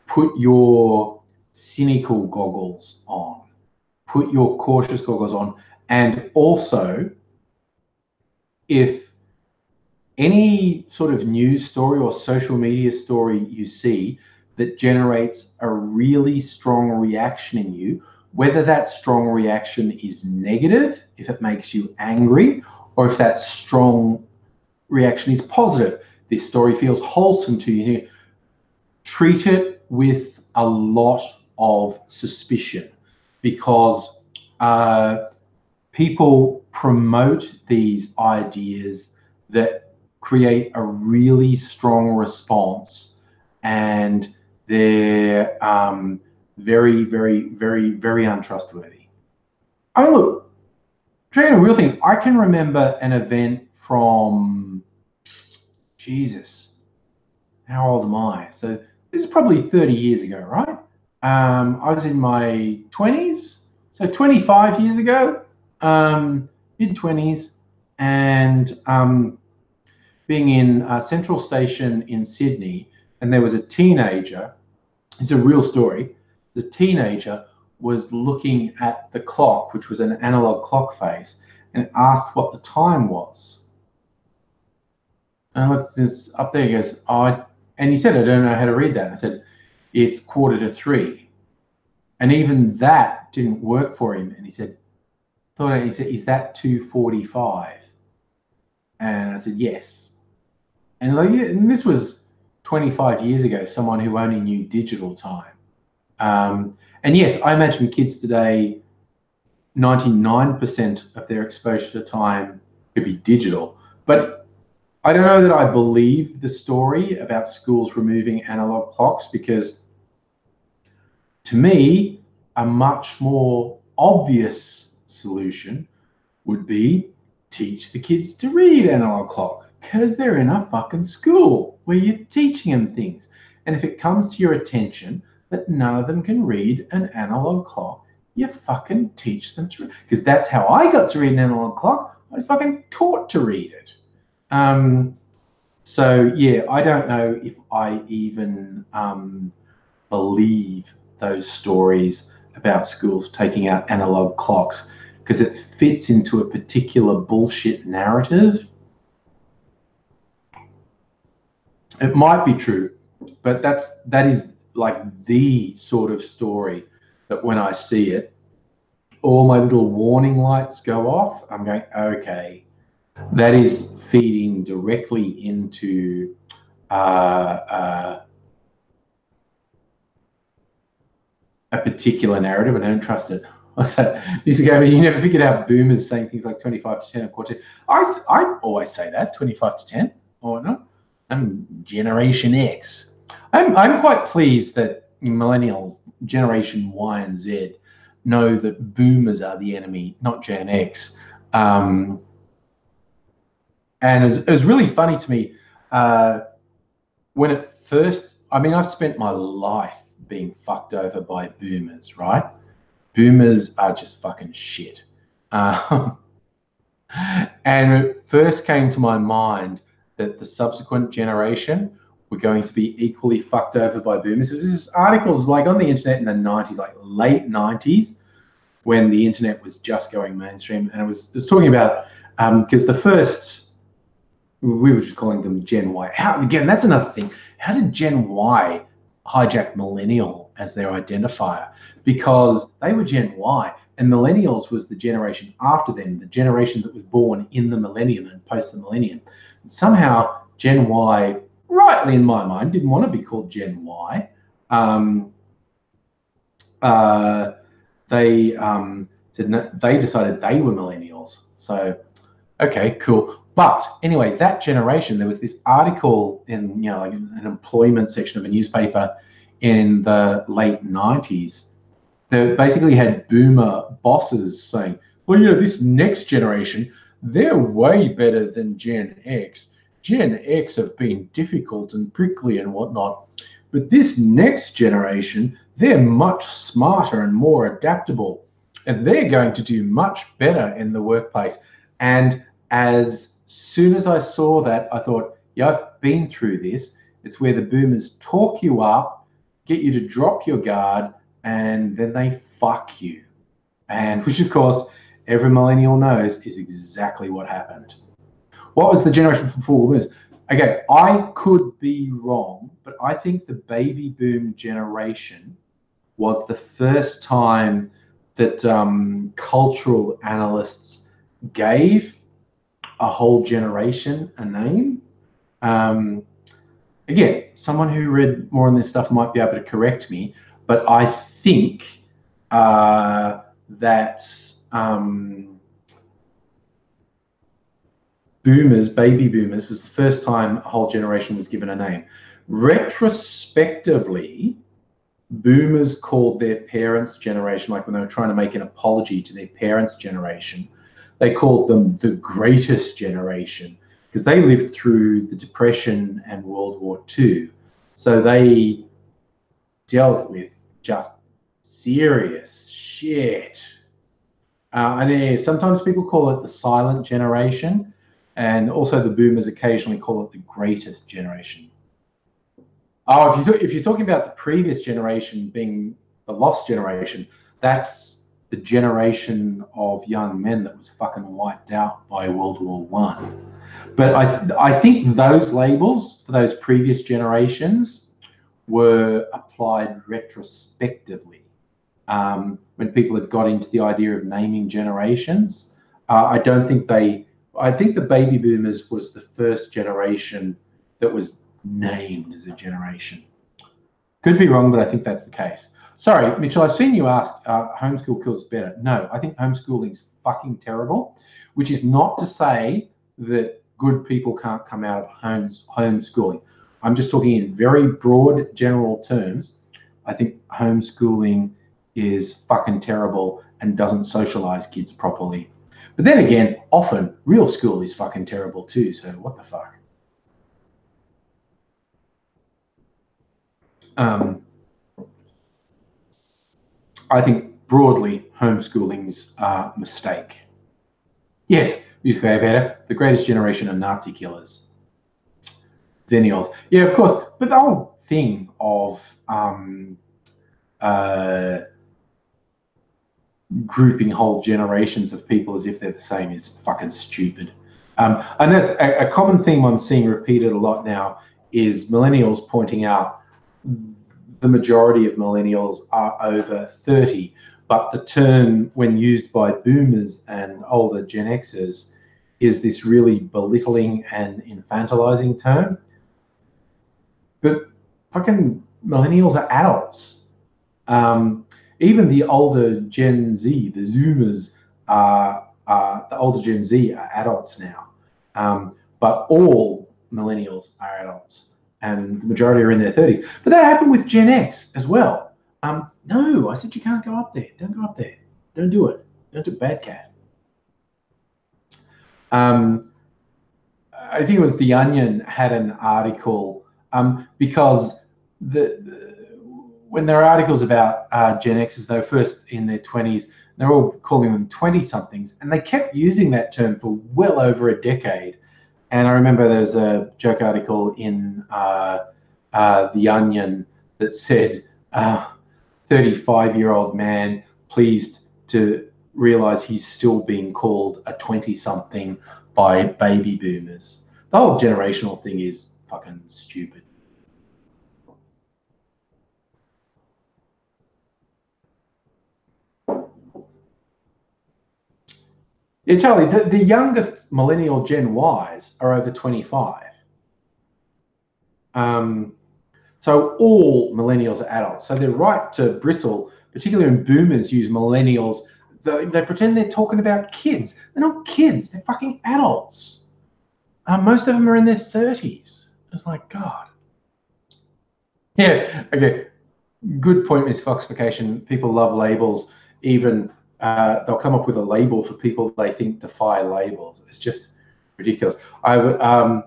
put your cynical goggles on, put your cautious goggles on, and also, if any sort of news story or social media story you see that generates a really strong reaction in you, whether that strong reaction is negative, if it makes you angry, or if that strong reaction is positive, this story feels wholesome to you, treat it with a lot of suspicion, because people promote these ideas that create a really strong response, and they're very, very, very, very untrustworthy. Oh, look, trying a real thing. I can remember an event from, Jesus, how old am I? So this is probably 30 years ago, right? I was in my 20s, so 25 years ago, mid-20s, and being in Central Station in Sydney, and there was a teenager. It's a real story. The teenager was looking at the clock, which was an analog clock face, and asked what the time was. And I looked this up there. He goes, "Oh," and he said, "I don't know how to read that." And I said, "It's 2:45." And even that didn't work for him. And he said, "Is that 2:45?" And I said, "Yes." And it's like, yeah, and this was 25 years ago, someone who only knew digital time. And yes, I imagine kids today, 99% of their exposure to time could be digital. But I don't know that I believe the story about schools removing analog clocks, because to me, a much more obvious solution would be teach the kids to read analog clock, because they're in a fucking school where you're teaching them things. And if it comes to your attention that none of them can read an analog clock, you fucking teach them to read. Because that's how I got to read an analog clock. I was fucking taught to read it. So yeah, I don't know if I even believe those stories about schools taking out analog clocks, because it fits into a particular bullshit narrative. It might be true, but that is like the sort of story that when I see it, all my little warning lights go off. I'm going, okay, that is feeding directly into a particular narrative, and I don't trust it. What's that? Used to go, you never figured out boomers saying things like 25 to 10 or quarter. I always say that, 25 to 10 or not. I'm Generation X. I'm quite pleased that millennials, Generation Y and Z, know that boomers are the enemy, not Gen X. And it was really funny to me when it first, I mean, I've spent my life being fucked over by boomers, right? Boomers are just fucking shit. And it first came to my mind that the subsequent generation were going to be equally fucked over by boomers. There's this articles like on the internet in the 90s, like late 90s, when the internet was just going mainstream. And it was talking about, because the first, we were just calling them Gen Y. Again, that's another thing. How did Gen Y hijack millennial as their identifier? Because they were Gen Y, and millennials was the generation after them, the generation that was born in the millennium and post the millennium. Somehow, Gen Y, rightly in my mind, didn't want to be called Gen Y. They decided they were millennials. So, okay, cool. But anyway, that generation, there was this article in, like an employment section of a newspaper in the late 90s that basically had boomer bosses saying, well, this next generation, they're way better than Gen X. Gen X have been difficult and prickly and whatnot, but this next generation, they're much smarter and more adaptable, and they're going to do much better in the workplace. And as soon as I saw that, I thought, yeah, I've been through this. It's where the boomers talk you up, get you to drop your guard, and then they fuck you. And which, of course, every millennial knows is exactly what happened. What was the generation before boomers? Okay, I could be wrong, but I think the baby boom generation was the first time that cultural analysts gave a whole generation a name. Again, someone who read more on this stuff might be able to correct me, but I think that boomers, baby boomers, was the first time a whole generation was given a name. Retrospectively, boomers called their parents' generation, like when they were trying to make an apology to their parents' generation, they called them the greatest generation, because they lived through the Depression and World War II. So they dealt with just serious shit. And sometimes people call it the silent generation, and also the boomers occasionally call it the greatest generation. Oh, if you're talking about the previous generation being the lost generation, that's the generation of young men that was fucking wiped out by World War One. But I think those labels for those previous generations were applied retrospectively. When people had got into the idea of naming generations, I think the baby boomers was the first generation that was named as a generation. Could be wrong, but I think that's the case. Sorry, Mitchell, I've seen you ask, homeschool kills better. No, I think homeschooling's fucking terrible, which is not to say that good people can't come out of homeschooling. I'm just talking in very broad general terms. I think homeschooling is fucking terrible and doesn't socialize kids properly. But then again, often real school is fucking terrible too, so what the fuck? I think broadly homeschooling's a mistake. Yes, you say better. The greatest generation of Nazi killers. Zennials. Yeah, of course. But the whole thing of grouping whole generations of people as if they're the same is fucking stupid. And that's a common theme I'm seeing repeated a lot now is millennials pointing out the majority of millennials are over 30, but the term when used by boomers and older Gen Xers is this really belittling and infantilizing term. But fucking millennials are adults. Even the older Gen Z, the Zoomers, the older Gen Z are adults now. But all millennials are adults, and the majority are in their 30s. But that happened with Gen X as well. No, I said you can't go up there. Don't go up there. Don't do it. Don't do bad cat. I think it was The Onion had an article because when there are articles about Gen Xers, they were first in their 20s, they're all calling them 20-somethings, and they kept using that term for well over a decade. And I remember there was a joke article in The Onion that said, 35-year-old man pleased to realize he's still being called a 20-something by baby boomers. The whole generational thing is fucking stupid. Yeah, Charlie, the youngest millennial Gen Ys are over 25. So all millennials are adults. So they're right to bristle, particularly when boomers use millennials. They pretend they're talking about kids. They're not kids. They're fucking adults. Most of them are in their 30s. It's like, God. Yeah, okay. Good point, Miss Foxification. People love labels. Even they'll come up with a label for people they think defy labels. It's just ridiculous. I was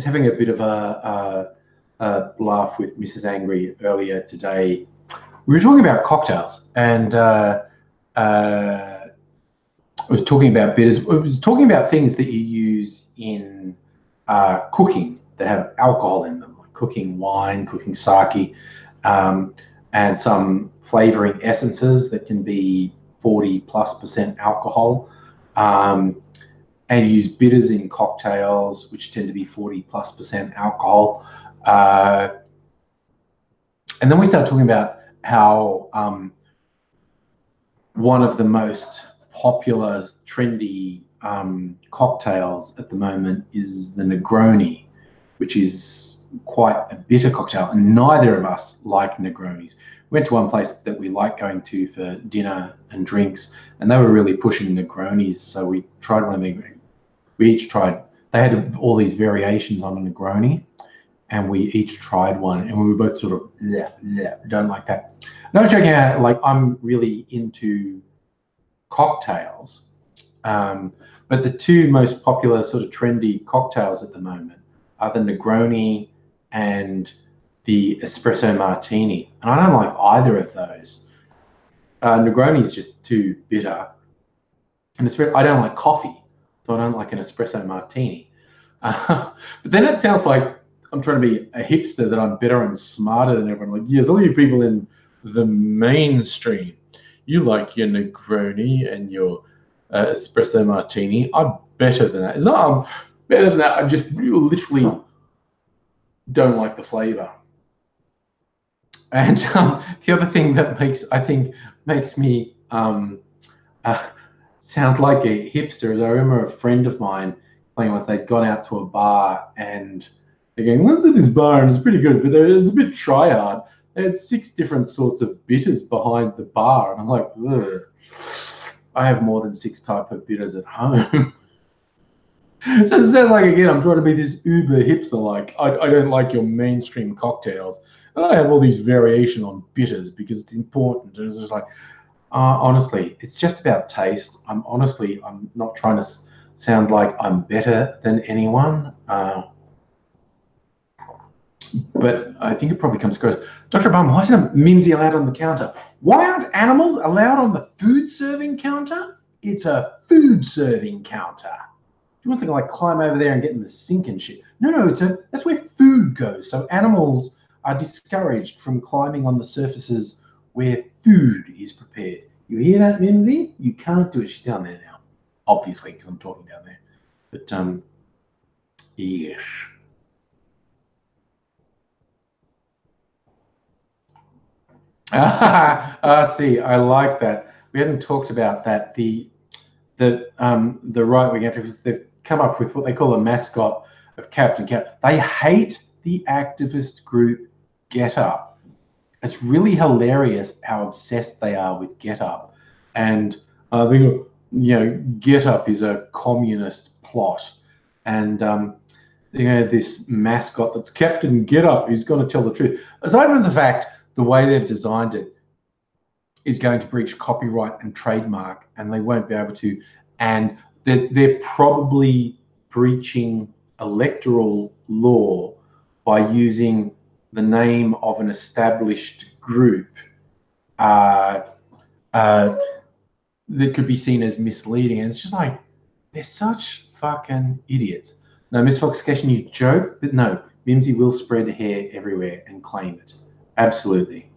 having a bit of a laugh with Mrs. Angry earlier today. We were talking about cocktails, and I was talking about bitters. I was talking about things that you use in cooking that have alcohol in them, like cooking wine, cooking sake, and some flavoring essences that can be 40+% alcohol, and use bitters in cocktails, which tend to be 40+% alcohol. And then we start talking about how one of the most popular, trendy cocktails at the moment is the Negroni, which is quite a bitter cocktail, and neither of us like Negronis. We went to one place that we like going to for dinner and drinks, and they were really pushing Negronis, so we tried one of them. We each tried, they had all these variations on a Negroni, and we each tried one, and we were both sort of, don't like that. And I was joking out, like, I'm really into cocktails, but the two most popular sort of trendy cocktails at the moment are the Negroni and the espresso martini, and I don't like either of those. Negroni is just too bitter, and I don't like coffee, so I don't like an espresso martini. But then it sounds like I'm trying to be a hipster, that I'm better and smarter than everyone. Like, yes, all you people in the mainstream, you like your Negroni and your espresso martini. I'm better than that. It's not I'm better than that. I just literally don't like the flavor. And the other thing that makes me sound like a hipster is I remember a friend of mine playing once. They'd gone out to a bar, and They're going, what's in this bar? And it's pretty good, but it was a bit try hard. They had 6 different sorts of bitters behind the bar. And I'm like, ugh. I have more than 6 types of bitters at home. So it sounds like, again, I'm trying to be this uber hipster, like, I don't like your mainstream cocktails. And I have all these variation on bitters because it's important. And it's just like, honestly, it's just about taste. I'm not trying to sound like I'm better than anyone. But I think it probably comes across. Dr. Bum, why isn't a Mimsy allowed on the counter? Why aren't animals allowed on the food serving counter? It's a food serving counter. He wants to like climb over there and get in the sink and shit. No, that's where food goes. So animals are discouraged from climbing on the surfaces where food is prepared. You hear that, Mimsy? You can't do it. She's down there now, obviously, because I'm talking down there. But yes. See, I like that. We hadn't talked about that. The right-wing activists, they've come up with what they call a mascot of Captain Cap. They hate the activist group Get Up. It's really hilarious how obsessed they are with Get Up. And Get Up is a communist plot. And this mascot that's Captain Get Up is going to tell the truth. Aside from the fact the way they've designed it is going to breach copyright and trademark, and they won't be able to. And they're probably breaching electoral law by using the name of an established group that could be seen as misleading. And it's just like, they're such fucking idiots. No, Miss Foxification, you joke, but no, Mimsy will spread hair everywhere and claim it. Absolutely.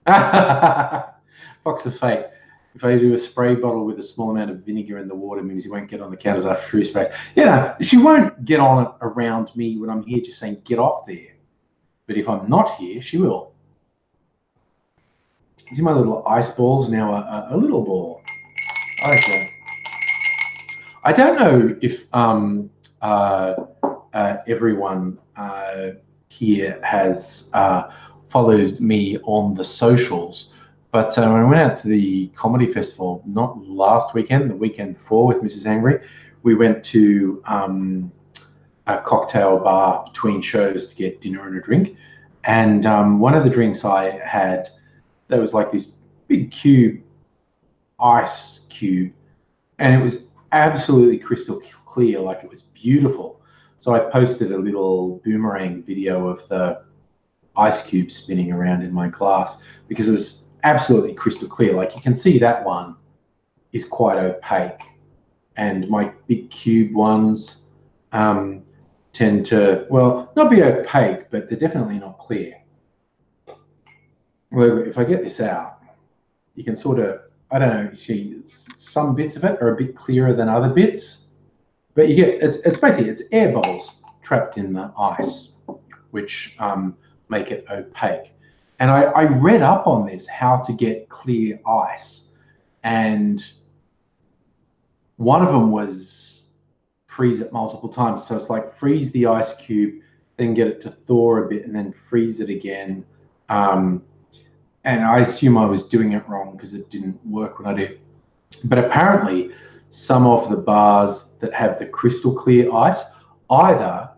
Fox of Fate. If I do a spray bottle with a small amount of vinegar in the water, Mimsy won't get on the counters after fruit spray. She won't get on it around me when I'm here just saying, get off there. But if I'm not here, she will. See, my little ice ball's now a little ball. I like that. I don't know if everyone here has followed me on the socials, but when I went out to the comedy festival, not last weekend, the weekend before with Mrs. Angry, we went to a cocktail bar between shows to get dinner and a drink. And one of the drinks I had, there was like this big cube, ice cube, and it was absolutely crystal clear, like it was beautiful. So I posted a little boomerang video of the ice cube spinning around in my glass because it was absolutely crystal clear. Like you can see that one is quite opaque, and my big cube ones tend to, well, not be opaque, but they're definitely not clear. Well, if I get this out, you can sort of, I don't know, see some bits of it are a bit clearer than other bits, but you get, it's basically, it's air bubbles trapped in the ice, which make it opaque. And I read up on this, how to get clear ice. And one of them was freeze it multiple times. So it's like freeze the ice cube, then get it to thaw a bit, and then freeze it again. And I assume I was doing it wrong because it didn't work when I did. But apparently, some of the bars that have the crystal clear ice, either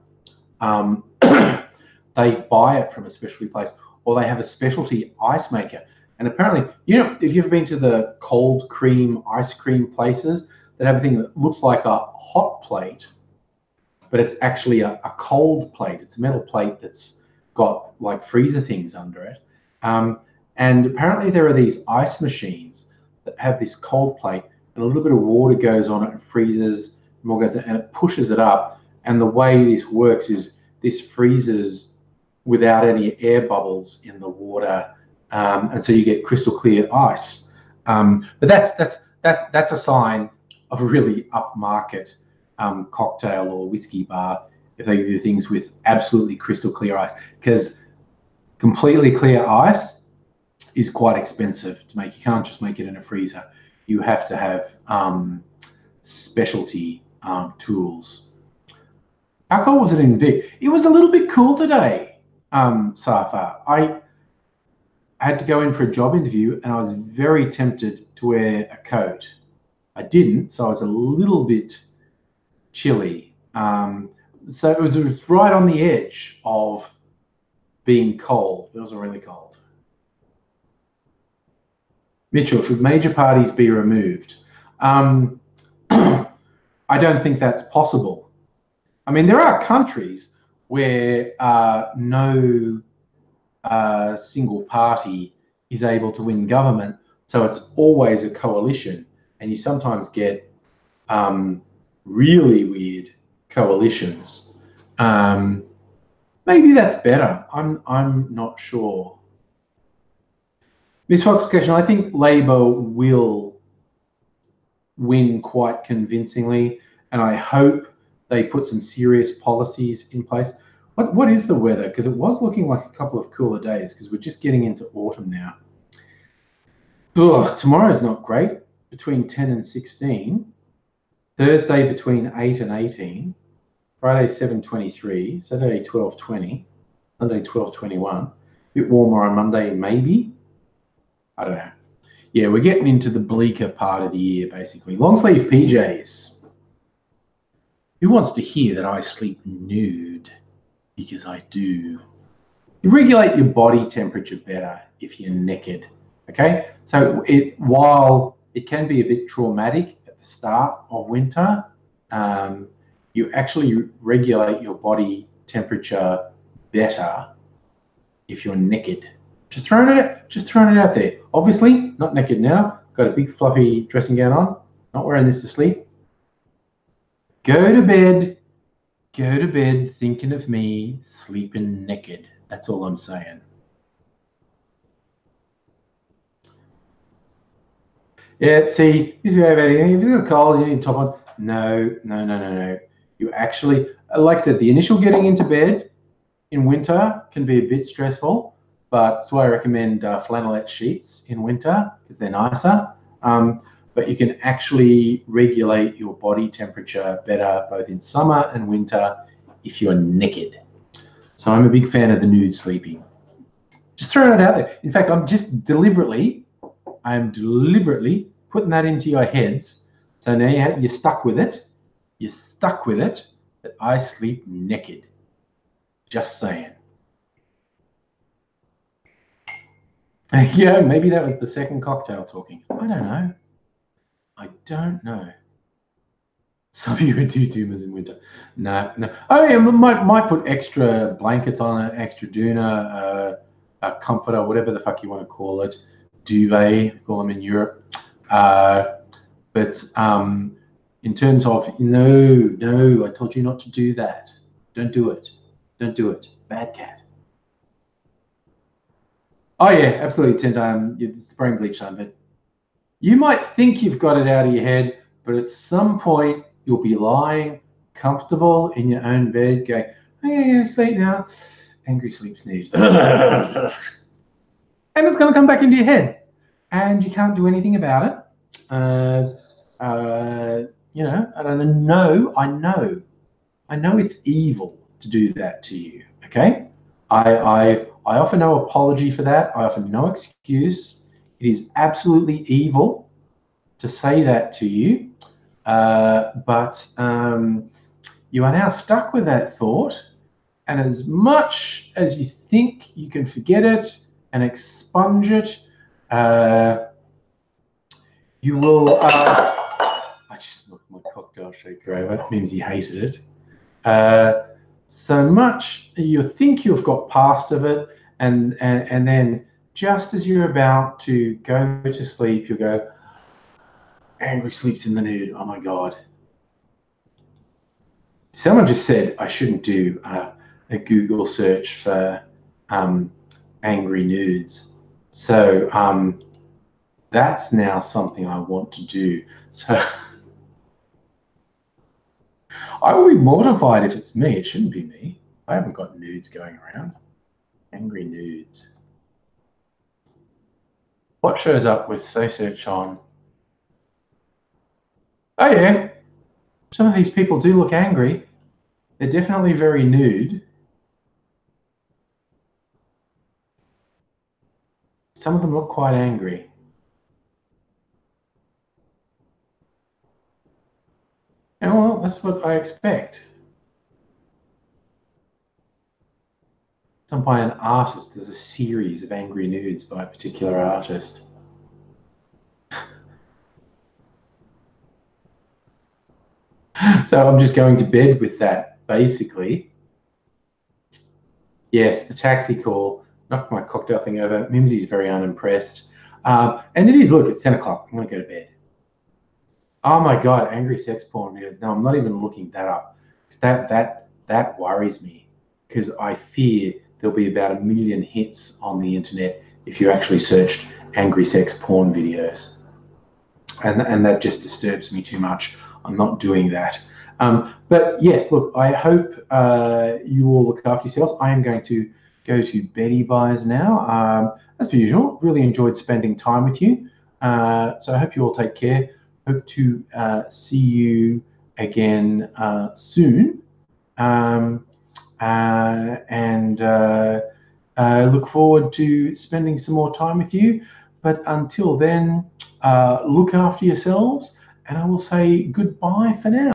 they buy it from a specialty place, or they have a specialty ice maker. And apparently, you know, if you've been to the cold cream ice cream places that have a thing that looks like a hot plate, but it's actually a cold plate. It's a metal plate that's got like freezer things under it. And apparently there are these ice machines that have this cold plate, and a little bit of water goes on it and freezes, more goes, and it pushes it up. And the way this works is this freezes without any air bubbles in the water, and so you get crystal clear ice. But that's a sign of a really upmarket cocktail or whiskey bar if they give you things with absolutely crystal clear ice, because completely clear ice is quite expensive to make. You can't just make it in a freezer. You have to have specialty tools. How cold was it in Vic? It was a little bit cool today, Safa. I had to go in for a job interview and I was very tempted to wear a coat. I didn't, so I was a little bit chilly. So it was right on the edge of being cold. It was really cold. Mitchell, should major parties be removed? I don't think that's possible. I mean, there are countries where no single party is able to win government, so it's always a coalition, and you sometimes get really weird coalitions. Maybe that's better. I'm not sure. Miss Fox question, I think Labor will win quite convincingly, and I hope they put some serious policies in place. What is the weather? Because it was looking like a couple of cooler days, because we're just getting into autumn now. Ugh, tomorrow's not great, between 10 and 16. Thursday between 8 and 18. Friday 7:23. Saturday 12:20. Sunday 12:21. A bit warmer on Monday, maybe. I don't know. Yeah, we're getting into the bleaker part of the year, basically. Long sleeve PJs. Who wants to hear that I sleep nude? Because I do. You regulate your body temperature better if you're naked, okay? So while it can be a bit traumatic at the start of winter, you actually regulate your body temperature better if you're naked. Just throwing it out there. Obviously, not naked now. Got a big fluffy dressing gown on. Not wearing this to sleep. Go to bed thinking of me sleeping naked. That's all I'm saying. Yeah, see, you say about anything. If it's cold, you need top on. No. You actually, like I said, the initial getting into bed in winter can be a bit stressful, but that's why I recommend flannelette sheets in winter because they're nicer. But you can actually regulate your body temperature better both in summer and winter if you're naked. So I'm a big fan of the nude sleeping. Just throwing it out there. In fact, I'm deliberately putting that into your heads. So now you're stuck with it. You're stuck with it that I sleep naked. Just saying. Yeah, maybe that was the second cocktail talking. I don't know. Some of you are do doomers in winter. No. Oh yeah, might put extra blankets on it, extra doona, a comforter, whatever the fuck you want to call it, duvet, call them in Europe. But in terms of no, I told you not to do that. Don't do it. Bad cat. Oh yeah, absolutely. 10 times. You're spraying bleach on, but you might think you've got it out of your head, but at some point you'll be lying comfortable in your own bed going, I'm going to sleep now. Angry sleeps need. And it's going to come back into your head. And you can't do anything about it. And I know it's evil to do that to you, okay? I offer no apology for that. I offer no excuse. It is absolutely evil to say that to you. But you are now stuck with that thought. And as much as you think you can forget it and expunge it, you will. I just knocked my cocktail shaker over. It means he hated it. So much you think you've got past of it, and then just as you're about to go to sleep, you go, Angry sleeps in the nude. Oh my God. Someone just said I shouldn't do a Google search for angry nudes. So that's now something I want to do. So I will be mortified if it's me. It shouldn't be me. I haven't got nudes going around. Angry nudes. What shows up with safe search on? Oh yeah, some of these people do look angry. They're definitely very nude. Some of them look quite angry. And well, that's what I expect. Some by an artist. There's a series of angry nudes by a particular artist. So I'm just going to bed with that, basically. Yes, the taxi call knocked my cocktail thing over. Mimsy's very unimpressed. And it is, look, it's 10 o'clock. I'm going to go to bed. Oh my God, angry sex porn videos. No, I'm not even looking that up. That worries me because I fear there'll be about 1 million hits on the internet if you actually searched angry sex porn videos. And that just disturbs me too much. I'm not doing that. But yes, look, I hope you all look after yourselves. I am going to go to Betty Buys now. As per usual, really enjoyed spending time with you. So I hope you all take care. Hope to see you again soon. And look forward to spending some more time with you. But until then, look after yourselves, and I will say goodbye for now.